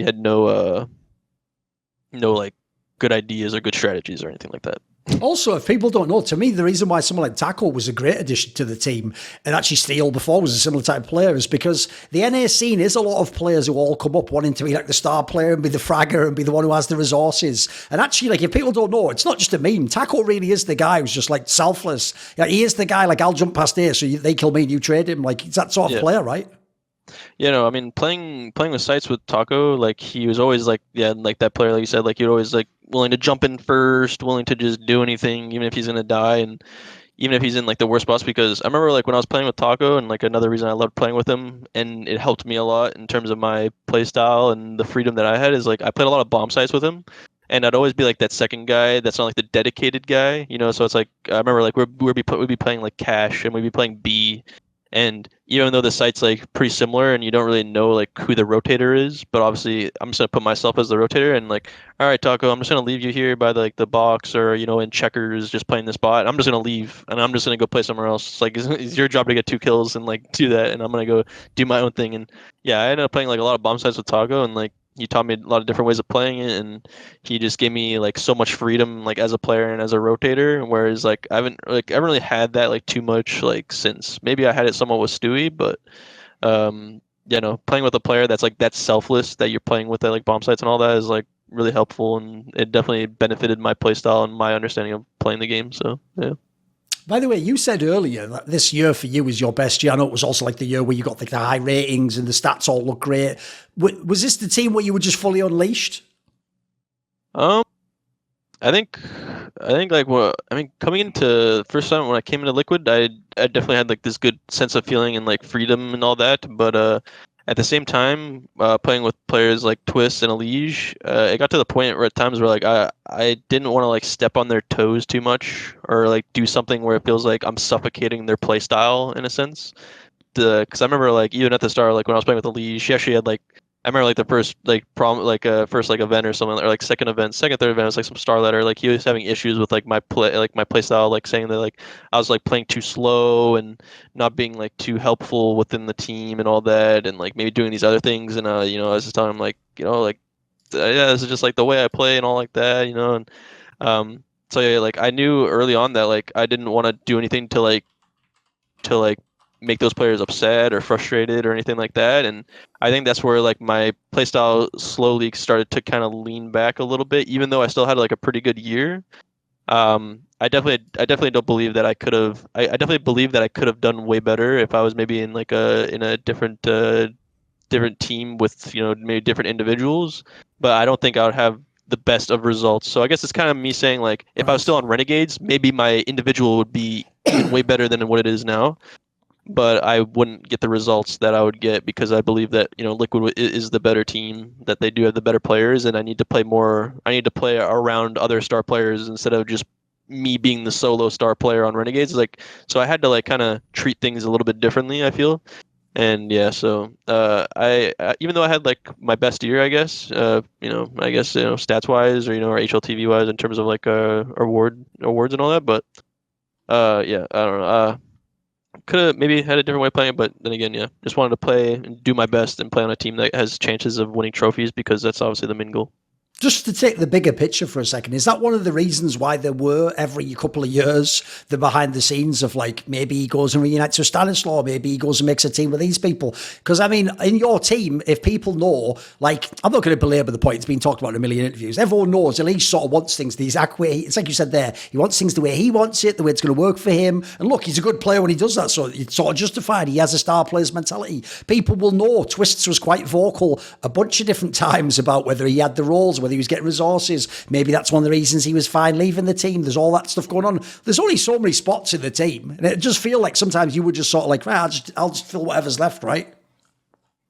had no like good ideas or good strategies or anything like that. Also, if people don't know, to me, the reason why someone like Taco was a great addition to the team, and actually Steel before was a similar type of player, is because the NA scene is a lot of players who all come up wanting to be like the star player and be the fragger and be the one who has the resources. And actually, like if people don't know, it's not just a meme. Taco really is the guy who's just like selfless. Like, he is the guy, like I'll jump past here, so they kill me and you trade him. Like, it's that sort of player, right? I mean, playing with sites with Taco, like he was always like like that player, like you said, like he'd always like willing to jump in first, willing to just do anything, even if he's gonna die, and even if he's in like the worst spots. Because I remember like when I was playing with Taco, and like another reason I loved playing with him, and it helped me a lot in terms of my play style and the freedom that I had, is like I played a lot of bomb sites with him, and I'd always be like that second guy that's not like the dedicated guy, So it's like I remember like we'd be playing like Cash, and we'd be playing B. And even though the site's like pretty similar and you don't really know like who the rotator is, but obviously I'm just gonna put myself as the rotator, and like, all right, Taco, I'm just gonna leave you here by the box, or in checkers, just playing this bot. I'm just gonna leave and I'm just gonna go play somewhere else. It's like it's your job to get 2 kills and like do that, and I'm gonna go do my own thing. And yeah, I ended up playing like a lot of bomb sites with Taco, and like he taught me a lot of different ways of playing it, and he just gave me like so much freedom like as a player and as a rotator. Whereas like I haven't really had that like too much like since. Maybe I had it somewhat with Stewie, but playing with a player that's like that selfless, that you're playing with at like bomb sites and all that, is like really helpful, and it definitely benefited my playstyle and my understanding of playing the game. So yeah. By the way, you said earlier that this year for you was your best year. I know it was also like the year where you got like the high ratings and the stats all look great. Was this the team where you were just fully unleashed? I think like coming into the first time when I came into Liquid, I definitely had like this good sense of feeling and like freedom and all that. But at the same time, playing with players like Twist and ELEAGUE, it got to the point where at times where like I didn't want to like step on their toes too much, or like do something where it feels like I'm suffocating their play style in a sense. Because I remember like even at the start, like when I was playing with ELEAGUE, she actually had like, I remember like the first like first like event or something, or like third event was like some star letter. Like he was having issues with like my play style, like saying that like I was like playing too slow and not being like too helpful within the team and all that, and like maybe doing these other things. And I was just telling him like this is just like the way I play and all like that, and so yeah, like I knew early on that like I didn't want to do anything to make those players upset or frustrated or anything like that. And I think that's where like my playstyle slowly started to kind of lean back a little bit, even though I still had like a pretty good year. I definitely don't believe that I could have. I definitely believe that I could have done way better if I was maybe in like a different team with maybe different individuals. But I don't think I would have the best of results. So I guess it's kind of me saying like if I was still on Renegades, maybe my individual would be even way better than what it is now. But I wouldn't get the results that I would get because I believe that Liquid is the better team, that they do have the better players, and I need to play more. I need to play around other star players instead of just me being the solo star player on Renegades. Like, so I had to like kind of treat things a little bit differently, I feel. And yeah, so I even though I had like my best year, I guess, I guess stats wise or or HLTV wise in terms of like awards and all that, but yeah, I don't know. Could have maybe had a different way of playing it, but then again, yeah, just wanted to play and do my best and play on a team that has chances of winning trophies because that's obviously the main goal. Just to take the bigger picture for a second, is that one of the reasons why there were every couple of years the behind the scenes of like maybe he goes and reunites with Stanislaw, maybe he goes and makes a team with these people? Because I mean, in your team, if people know, like, I'm not going to belabor the point, it's been talked about in a million interviews. Everyone knows, at least sort of wants things the exact way. It's like you said there, he wants things the way he wants it, the way it's going to work for him. And look, he's a good player when he does that, so it's sort of justified. He has a star player's mentality. People will know. Twists was quite vocal a bunch of different times about whether he had the roles, whether he was getting resources. Maybe that's one of the reasons he was fine leaving the team. There's all that stuff going on. There's only so many spots in the team, and it just feel like sometimes you would just sort of like, I'll just fill whatever's left, right?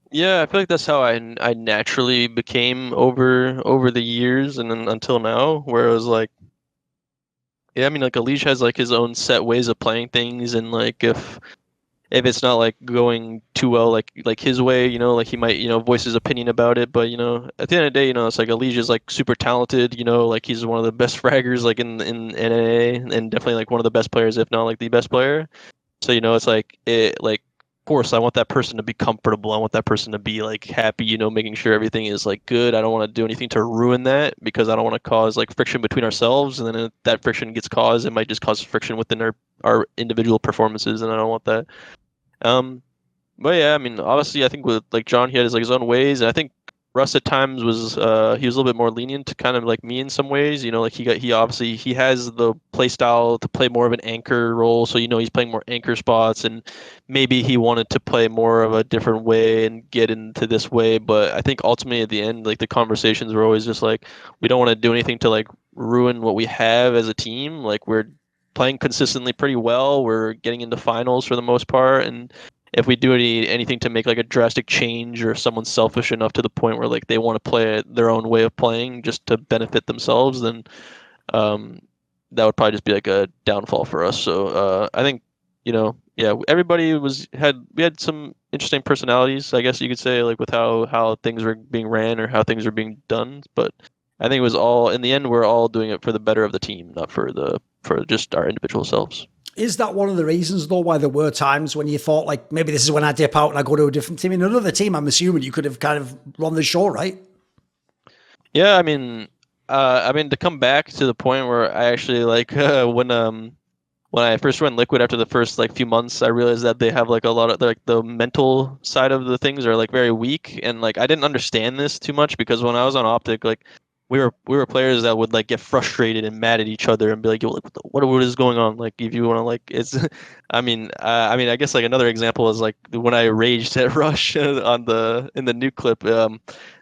Yeah, I feel like that's how I naturally became over the years and then until now, where it was like, yeah, I mean, like ELEAGUE has like his own set ways of playing things, and like if it's not like going too well like his way, like he might voice his opinion about it, but at the end of the day, it's like ELEAGUE is like super talented, like he's one of the best fraggers like in NA, and definitely like one of the best players, if not like the best player. So it's like of course I want that person to be comfortable, I want that person to be like happy, making sure everything is like good. I don't want to do anything to ruin that because I don't want to cause like friction between ourselves, and then if that friction gets caused, it might just cause friction within our individual performances, and I don't want that. But yeah, I mean, obviously, I think with like John, he had his own ways, and I think Russ at times was he was a little bit more lenient to kind of like me in some ways. Like he obviously he has the play style to play more of an anchor role, so he's playing more anchor spots, and maybe he wanted to play more of a different way and get into this way. But I think ultimately at the end, like the conversations were always just like, we don't want to do anything to like ruin what we have as a team. Like we're playing consistently pretty well. We're getting into finals for the most part, and if we do anything to make like a drastic change, or someone's selfish enough to the point where like they want to play their own way of playing just to benefit themselves, then that would probably just be like a downfall for us. So I think yeah, everybody we had some interesting personalities, I guess you could say, like with how things were being ran or how things were being done, but I think it was all, in the end, we're all doing it for the better of the team, not for just our individual selves. Is that one of the reasons, though, why there were times when you thought, like, maybe this is when I dip out and I go to a different team? In another team, I'm assuming you could have kind of run the show, right? Yeah, I mean, to come back to the point where I actually like when I first went Liquid after the first like few months, I realized that they have like a lot of like the mental side of the things are like very weak, and like I didn't understand this too much because when I was on OpTic, like we were players that would like get frustrated and mad at each other and be like, yo, what is going on? Like if you want to like it's I mean I guess like another example is like when I raged at Rush in the new clip.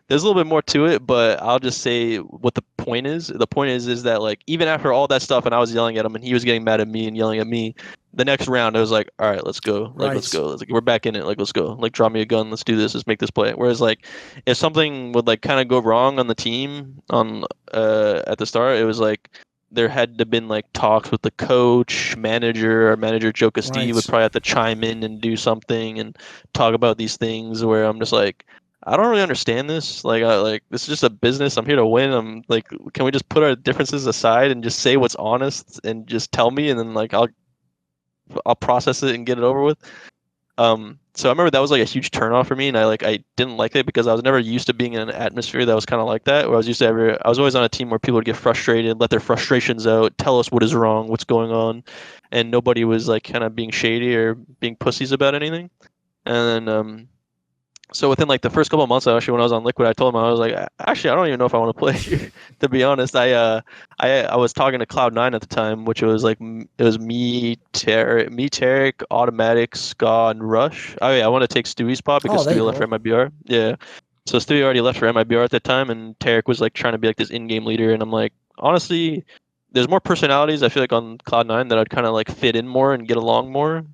There's a little bit more to it, but I'll just say what the point is. The point is that like even after all that stuff and I was yelling at him and he was getting mad at me and yelling at me, the next round I was like, all right, let's go. Like let's go. We're back in it. Like let's go. Like draw me a gun. Let's do this. Let's make this play. Whereas like if something would like kind of go wrong on the team at the start, it was like there had to been like talks with the coach, manager, or manager Joe Castillo would probably have to chime in and do something and talk about these things where I'm just like, I don't really understand this. Like, this is just a business. I'm here to win. I'm like, can we just put our differences aside and just say what's honest and just tell me, and then like I'll process it and get it over with. So I remember that was like a huge turnoff for me, and I didn't like it because I was never used to being in an atmosphere that was kind of like that. Where I was used to I was always on a team where people would get frustrated, let their frustrations out, tell us what is wrong, what's going on, and nobody was like kind of being shady or being pussies about anything. And then so within like the first couple of months, actually, when I was on Liquid, I told him I was like, actually, I don't even know if I want to play here. To be honest, I was talking to Cloud9 at the time, which was like it was me, Tarek, Automatic, Ska, and Rush. Oh yeah, I want to take Stewie's spot because Stewie left for MIBR. Yeah, so Stewie already left for MIBR at that time, and Tarek was like trying to be like this in-game leader, and I'm like, honestly, there's more personalities I feel like on Cloud9 that I'd kind of like fit in more and get along more.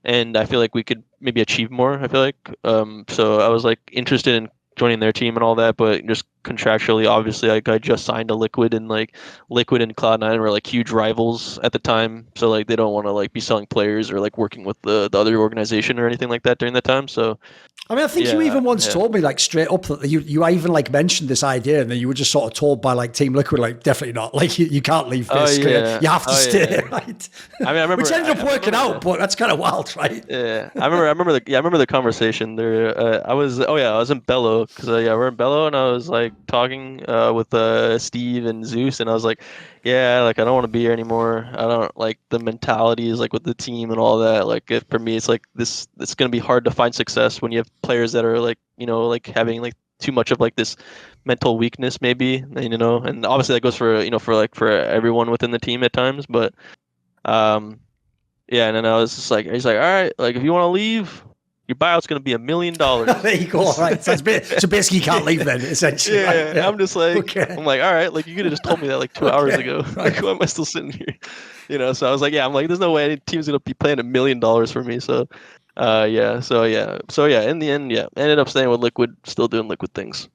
And I feel like we could maybe achieve more. I feel like so I was like interested in joining their team and all that, but just contractually, obviously, like I just signed to Liquid, and like Liquid and Cloud9 were like huge rivals at the time, so like they don't want to like be selling players or like working with the other organization or anything like that during that time. So I mean, I think you even once told me like straight up that you even like mentioned this idea, and then you were just sort of told by like Team Liquid, like definitely not, like you can't leave this, you have to stay, right? I mean, I remember which ended up working out, but that's kind of wild, right? Yeah, I remember the conversation there. I was in Bello because we're in Bello, and I was like talking with Steve and Zeus, and I was like, yeah, like I don't want to be here anymore. I don't like the mentality is like with the team and all that. Like for me, it's like this. It's gonna be hard to find success when you have players that are like like having like too much of like this mental weakness, maybe, and and obviously that goes for for everyone within the team at times, but yeah, and then I was just like, he's like, all right, like if you want to leave, your buyout's gonna be $1 million. There you go. Right. So basically, you can't leave then, essentially. Yeah, right? I'm just like, okay. I'm like, all right, like you could have just told me that like 2 hours ago. Like, why am I still sitting here? So I was like, yeah, I'm like, there's no way any team's gonna be paying $1 million for me. So, so in the end, ended up staying with Liquid, still doing Liquid things.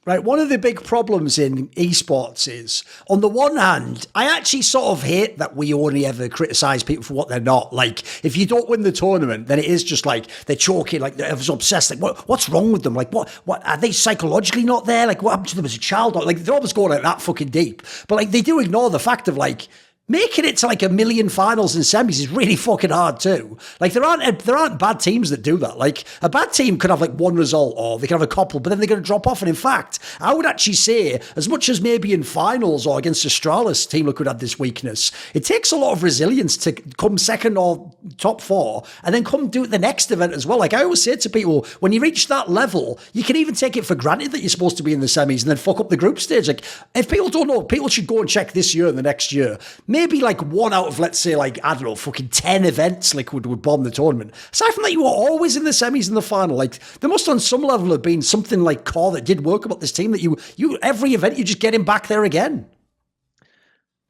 Right, one of the big problems in esports is, on the one hand, I actually sort of hate that we only ever criticize people for what they're not. Like, if you don't win the tournament, then it is just like they're choking, like they're obsessed. Like, what's wrong with them? Like, what are they psychologically not there? Like, what happened to them as a child? Like, they're always going like that fucking deep. But like, they do ignore the fact of like, making it to like 1 million finals and semis is really fucking hard too. Like there aren't bad teams that do that. Like a bad team could have like one result or they could have a couple, but then they're going to drop off. And in fact, I would actually say as much as maybe in finals or against Astralis, Team Liquid had this weakness. It takes a lot of resilience to come second or top 4 and then come do it the next event as well. Like I always say to people, when you reach that level, you can even take it for granted that you're supposed to be in the semis and then fuck up the group stage. Like if people don't know, people should go and check this year and the next year. Maybe like 1 out of, let's say, like, I don't know, fucking 10 events Liquid would bomb the tournament. Aside from that, you were always in the semis and the final. Like, there must on some level have been something like core that did work about this team that you every event, you just get him back there again.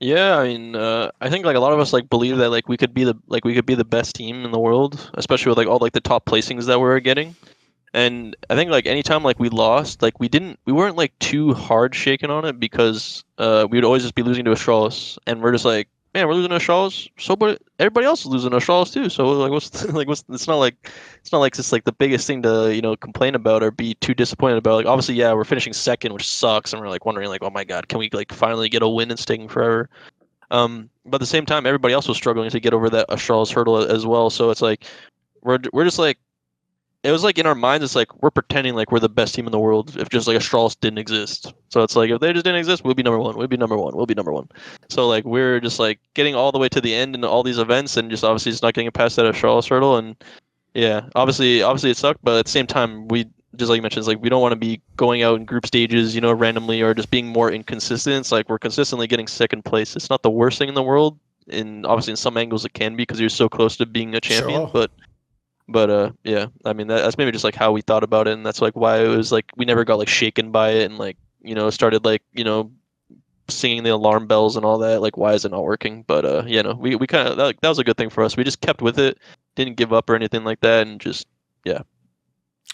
Yeah, I mean, I think like a lot of us like believe that like we could be the best team in the world, especially with like all like the top placings that we're getting. And I think like anytime like we lost, like we weren't like too hard shaken on it because we would always just be losing to Astralis, and we're just like, man, we're losing to Astralis, but everybody else is losing to Astralis too. So like, it's not like just like the biggest thing to complain about or be too disappointed about. Like obviously, yeah, we're finishing second, which sucks, and we're like wondering like, oh my god, can we like finally get a win and sticking forever? But at the same time, everybody else was struggling to get over that Astralis hurdle as well. So it's like we're just like. It was like in our minds, it's like we're pretending like we're the best team in the world if just like Astralis didn't exist. So it's like if they just didn't exist, we'll be number one. We'll be number one. We'll be number one. So like we're just like getting all the way to the end in all these events and just obviously just not getting past that Astralis hurdle. And yeah, obviously it sucked, but at the same time, we just like you mentioned, it's like we don't want to be going out in group stages, randomly or just being more inconsistent. It's like we're consistently getting second place. It's not the worst thing in the world. And obviously in some angles it can be because you're so close to being a champion, Sure. But yeah, I mean that's maybe just like how we thought about it, and that's like why it was like we never got like shaken by it, and like started like singing the alarm bells and all that. Like why is it not working? But we kind of that was a good thing for us. We just kept with it, didn't give up or anything like that, and just yeah.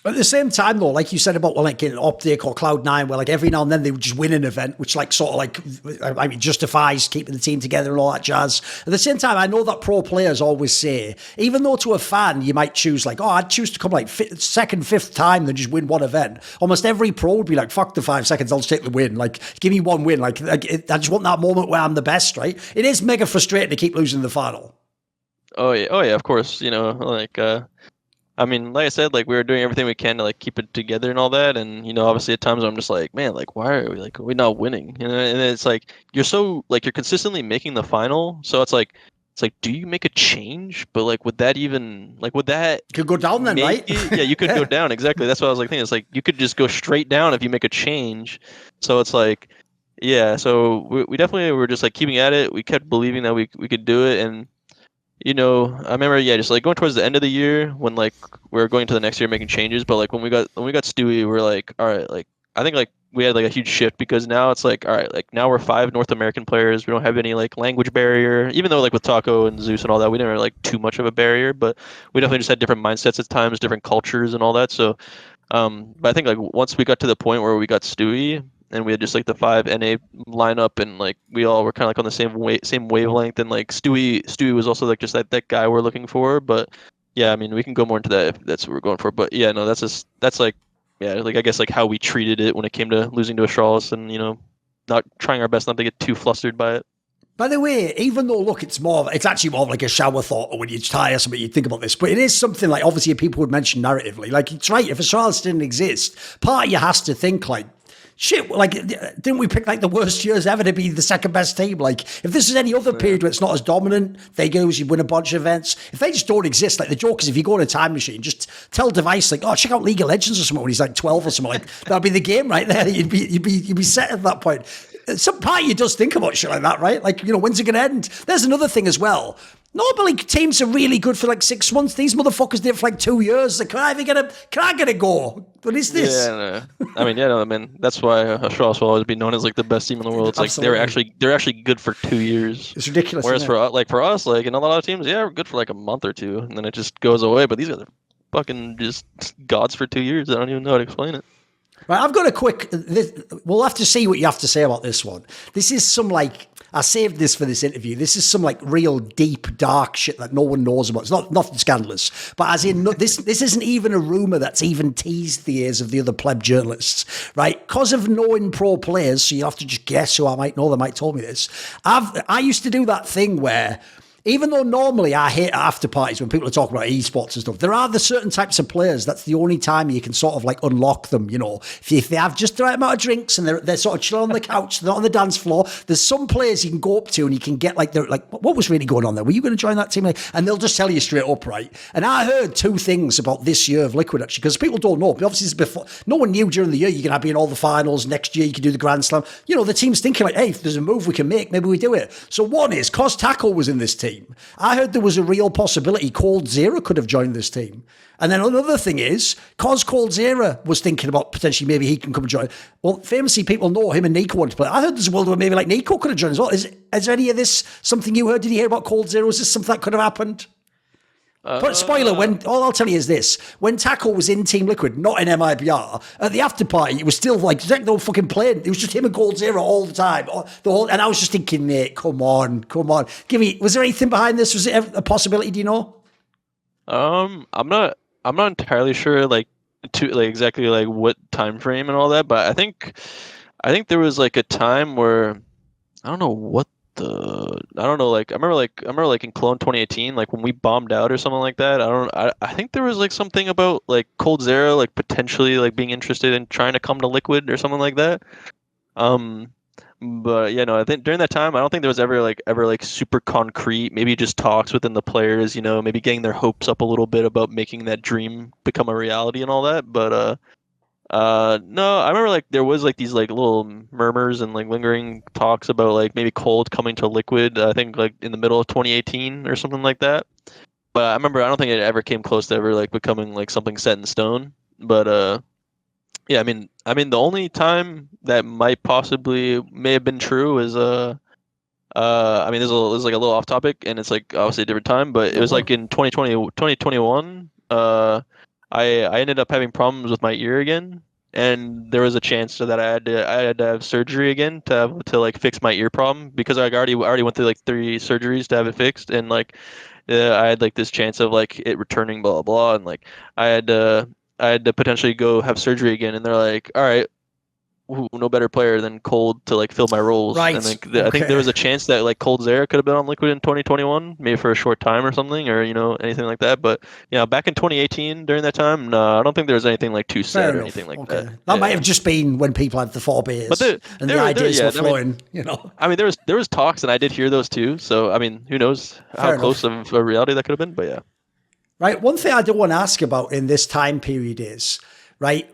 At the same time, though, like you said about like in OpTic or Cloud9, where like every now and then they would just win an event, which like sort of like justifies keeping the team together and all that jazz. At the same time, I know that pro players always say, even though to a fan you might choose like, oh, I'd choose to come like second, fifth time than just win one event. Almost every pro would be like, fuck the 5 seconds, I'll just take the win. Like, give me one win. Like I just want that moment where I'm the best, right? It is mega frustrating to keep losing the final. Oh yeah, of course. I mean, like I said, like we were doing everything we can to like keep it together and all that, and obviously at times I'm just like, man, like why are we not winning? And it's like you're consistently making the final, so it's like, do you make a change? But like, would that Could go down then, make right? it? Yeah, you could go down exactly. That's what I was like thinking. It's like you could just go straight down if you make a change. So it's like, yeah. So we definitely were just like keeping at it. We kept believing that we could do it, and I remember, yeah, just like going towards the end of the year when like we were going to the next year making changes. But like when we got Stewie, we're like, all right, like I think like we had like a huge shift because now it's like, all right, like now we're 5 North American players. We don't have any like language barrier, even though like with Taco and Zeus and all that, we didn't have like too much of a barrier. But we definitely just had different mindsets at times, different cultures and all that. So, but I think like once we got to the point where we got Stewie, and we had just like the 5 NA lineup, and like we all were kind of like on the same wavelength, and like Stewie was also like just that guy we're looking for. But yeah, I mean we can go more into that if that's what we're going for. But yeah, no, that's like, yeah, like I guess like how we treated it when it came to losing to Astralis, and not trying our best not to get too flustered by it. By the way, even though, look, it's actually more of like a shower thought, or when you tire something, you think about this, but it is something like, obviously, people would mention narratively. Like, it's right, if Astralis didn't exist, part of you has to think, like, shit, like, didn't we pick, like, the worst years ever to be the second best team? Like, if this is any other period where it's not as dominant, they goes, you win a bunch of events. If they just don't exist, like, the joke is if you go in a time machine, just tell Device, like, oh, check out League of Legends or something when he's, like, 12 or something. Like, that'd be the game right there. You'd be set at that point. Some part of you does think about shit like that, right? Like, when's it going to end? There's another thing as well. Normally, teams are really good for like 6 months. These motherfuckers did it for like 2 years. Like, can I get a go? What is this? Yeah, no. I mean, yeah, no, I mean that's why Astralis will always be known as like the best team in the world. It's like they're actually good for 2 years. It's ridiculous. Whereas for us, like in a lot of teams, yeah, we're good for like a month or two, and then it just goes away. But these guys are fucking just gods for 2 years. I don't even know how to explain it. Right, I've got a quick. We'll have to see what you have to say about this one. This is some like, I saved this for this interview. This is some like real deep, dark shit that no one knows about. It's nothing scandalous, but as in, this isn't even a rumor that's even teased the ears of the other pleb journalists, right? Because of knowing pro players, so you have to just guess who I might know. They might told me this. I used to do that thing where, even though normally I hate after parties when people are talking about esports and stuff, there are the certain types of players that's the only time you can sort of like unlock them, If they have just the right amount of drinks and they're sort of chilling on the couch, they're not on the dance floor, there's some players you can go up to and you can get like, they're like, what was really going on there? Were you going to join that team? And they'll just tell you straight up, right? And I heard 2 things about this year of Liquid actually, because people don't know. But obviously, it's before, no one knew during the year you're going to be in all the finals. Next year, you can do the Grand Slam. The team's thinking like, hey, if there's a move we can make, maybe we do it. So one is, cause Tackle was in this team, I heard there was a real possibility coldzera could have joined this team. And then another thing is, cause coldzera was thinking about potentially maybe he can come and join. Well, famously, people know him and Nico want to play. I heard there's a world where maybe like Nico could have joined as well. Is any of this something you heard? Did you hear about coldzera? Was this something that could have happened? But spoiler, all I'll tell you is this: when Tackle was in Team Liquid, not in MIBR, at the after party, it was still like they were fucking playing. It was just him and coldzera all the time, and I was just thinking, mate, come on, give me. Was there anything behind this? Was it a possibility? Do you know? I'm not entirely sure, like exactly like what time frame and all that, but I think there was like a time where I don't know what. Like I remember like in Cologne 2018, like when we bombed out or something like that. I think there was like something about like coldzera like potentially like being interested in trying to come to Liquid or something like that. But yeah, no, I think during that time I don't think there was ever like super concrete, maybe just talks within the players, maybe getting their hopes up a little bit about making that dream become a reality and all that. But no, I remember like there was like these like little murmurs and like lingering talks about like maybe Cold coming to Liquid. I think like in the middle of 2018 or something like that. But I remember I don't think it ever came close to ever like becoming like something set in stone. But yeah, I mean the only time that may have been true is I mean this is like a little off topic and it's like obviously a different time, but it was like in 2021. I ended up having problems with my ear again, and there was a chance that I had to have surgery again to like fix my ear problem because I already went through like 3 surgeries to have it fixed, and like I had like this chance of like it returning, blah blah blah, and like I had to potentially go have surgery again, and they're like, all right, no better player than Cold to like fill my roles. Right. And like I think there was a chance that like coldzera could have been on Liquid in 2021, maybe for a short time or something, or anything like that. But back in 2018 during that time, no, I don't think there was anything like too sad or anything like that. That might have just been when people had the 4 beers, but the ideas were flowing. I mean, there was talks, and I did hear those too. So I mean, who knows how close of a reality that could have been? But yeah. Right. One thing I do want to ask about in this time period is, right,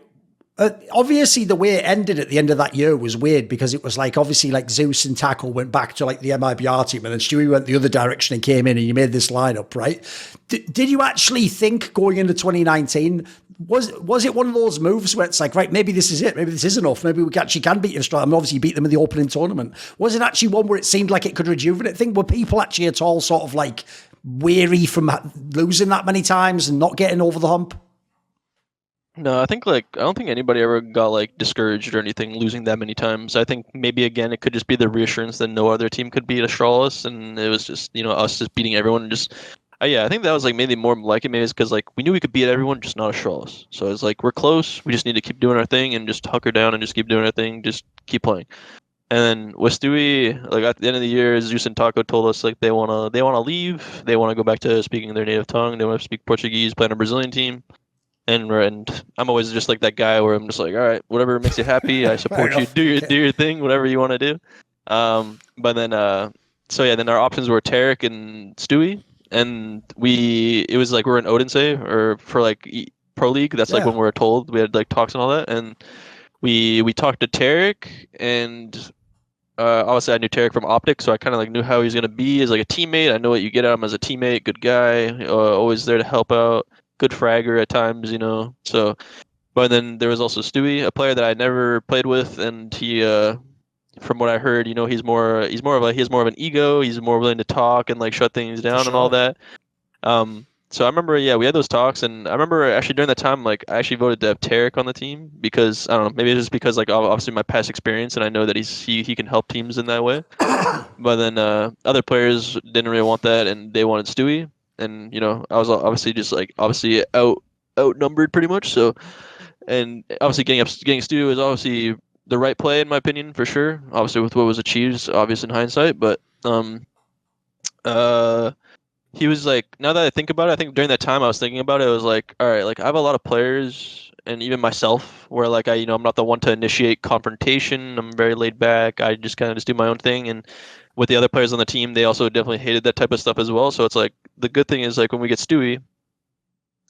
obviously the way it ended at the end of that year was weird because it was like, obviously like Zeus and Tackle went back to like the MIBR team and then Stewie went the other direction and came in and you made this lineup, right? Did you actually think going into 2019, was it one of those moves where it's like, right, maybe this is it, maybe this is enough, maybe we actually can beat Astralis? I mean, obviously you beat them in the opening tournament. Was it actually one where it seemed like it could rejuvenate thing? Were people actually at all sort of like weary from losing that many times and not getting over the hump? No, I think I don't think anybody ever got like discouraged or anything losing that many times. I think maybe again it could just be the reassurance that no other team could beat Astralis, and it was just us just beating everyone and just I think that was like maybe more like it. Maybe it's because like we knew we could beat everyone, just not Astralis. So it's like we're close. We just need to keep doing our thing and just hunker down and just keep doing our thing. Just keep playing. And then with Stewie, like at the end of the year, Zeus and Taco told us like they wanna leave. They want to go back to speaking their native tongue. They want to speak Portuguese, play on a Brazilian team. And I'm always just like that guy where I'm just like, all right, whatever makes you happy, I support you. Do your thing, whatever you want to do. But then then our options were Tarek and Stewie, and it was like we're in Odense or for like Pro League. That's like when we were told we had like talks and all that, and we talked to Tarek, and obviously I knew Tarek from OpTic, so I kind of like knew how he's gonna be as like a teammate. I know what you get out of him as a teammate, good guy, always there to help out. Good fragger at times, So, but then there was also Stewie, a player that I never played with, and he, from what I heard, he has more of an ego. He's more willing to talk and like shut things down and all that. So I remember, we had those talks, and I remember actually during that time, like I actually voted to have Tarek on the team because I don't know, maybe it's just because like obviously my past experience, and I know that he can help teams in that way. But then other players didn't really want that, and they wanted Stewie. And I was obviously just like outnumbered pretty much. So, and obviously getting Stewie was obviously the right play in my opinion for sure. Obviously with what was achieved, obvious in hindsight. But he was like, now that I think about it, I think during that time I was thinking about it, I was like, all right, like I have a lot of players and even myself where like I'm not the one to initiate confrontation. I'm very laid back. I just kind of just do my own thing. And with the other players on the team, they also definitely hated that type of stuff as well. So it's like the good thing is like when we get Stewie,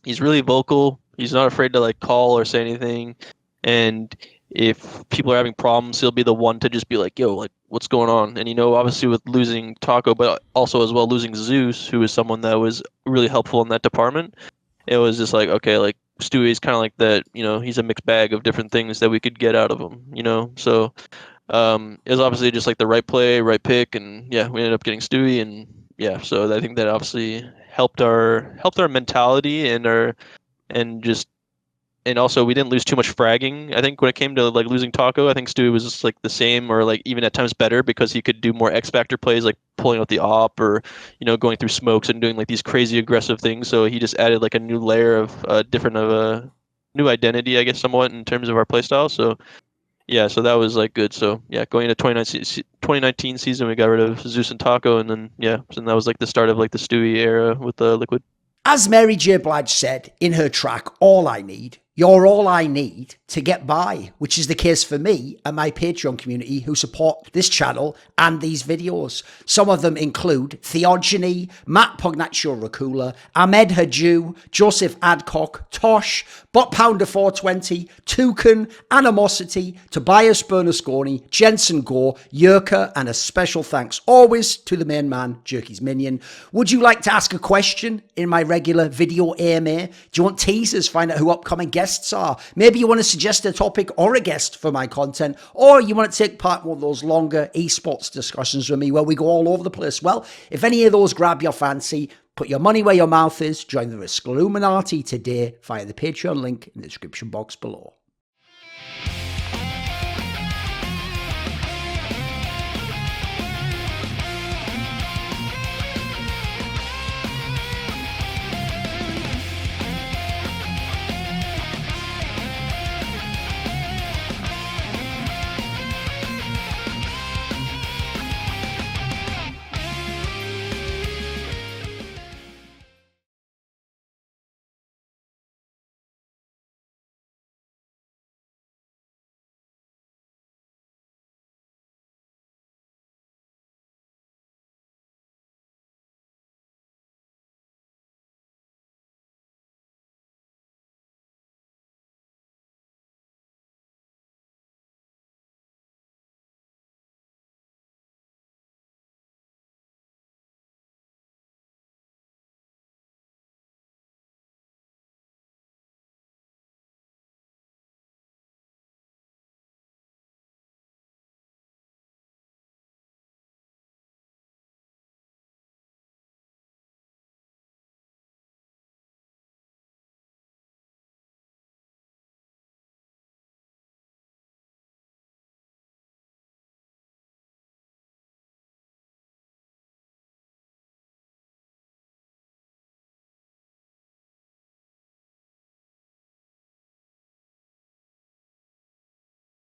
he's really vocal. He's not afraid to like call or say anything. And if people are having problems, he'll be the one to just be like, yo, like what's going on? And obviously with losing Taco, but also as well losing Zeus, who is someone that was really helpful in that department, it was just like, okay, like Stewie's kind of like that, he's a mixed bag of different things that we could get out of him, So it was obviously just like the right play, right pick, and we ended up getting Stewie, and so I think that obviously helped our mentality and also we didn't lose too much fragging. I think when it came to like losing Taco, I think Stewie was just like the same or like even at times better because he could do more X factor plays like pulling out the op or going through smokes and doing like these crazy aggressive things. So he just added like a new layer of a new identity, I guess, somewhat in terms of our playstyle. So. Yeah, so that was like good. So going into 2019 season, we got rid of Zeus and Taco, and then so that was like the start of like the Stewie era with the Liquid. As Mary J. Blige said in her track, All I Need, you're all I need to get by, which is the case for me and my Patreon community who support this channel and these videos. Some of them include Theogony, Matt Pugnaccio Racula, Ahmed Haju, Joseph Adcock, Tosh, Bot Pounder 420, Toucan, Animosity, Tobias Bernasconi, Jensen Gore, Yerka, and a special thanks always to the main man, Jerky's Minion. Would you like to ask a question in my regular video AMA? Do you want teasers? Find out who upcoming guests are. Maybe you want to suggest a topic or a guest for my content, or you want to take part in one of those longer esports discussions with me where we go all over the place. Well, if any of those grab your fancy, put your money where your mouth is. Join the Risk Illuminati today via the Patreon link in the description box below.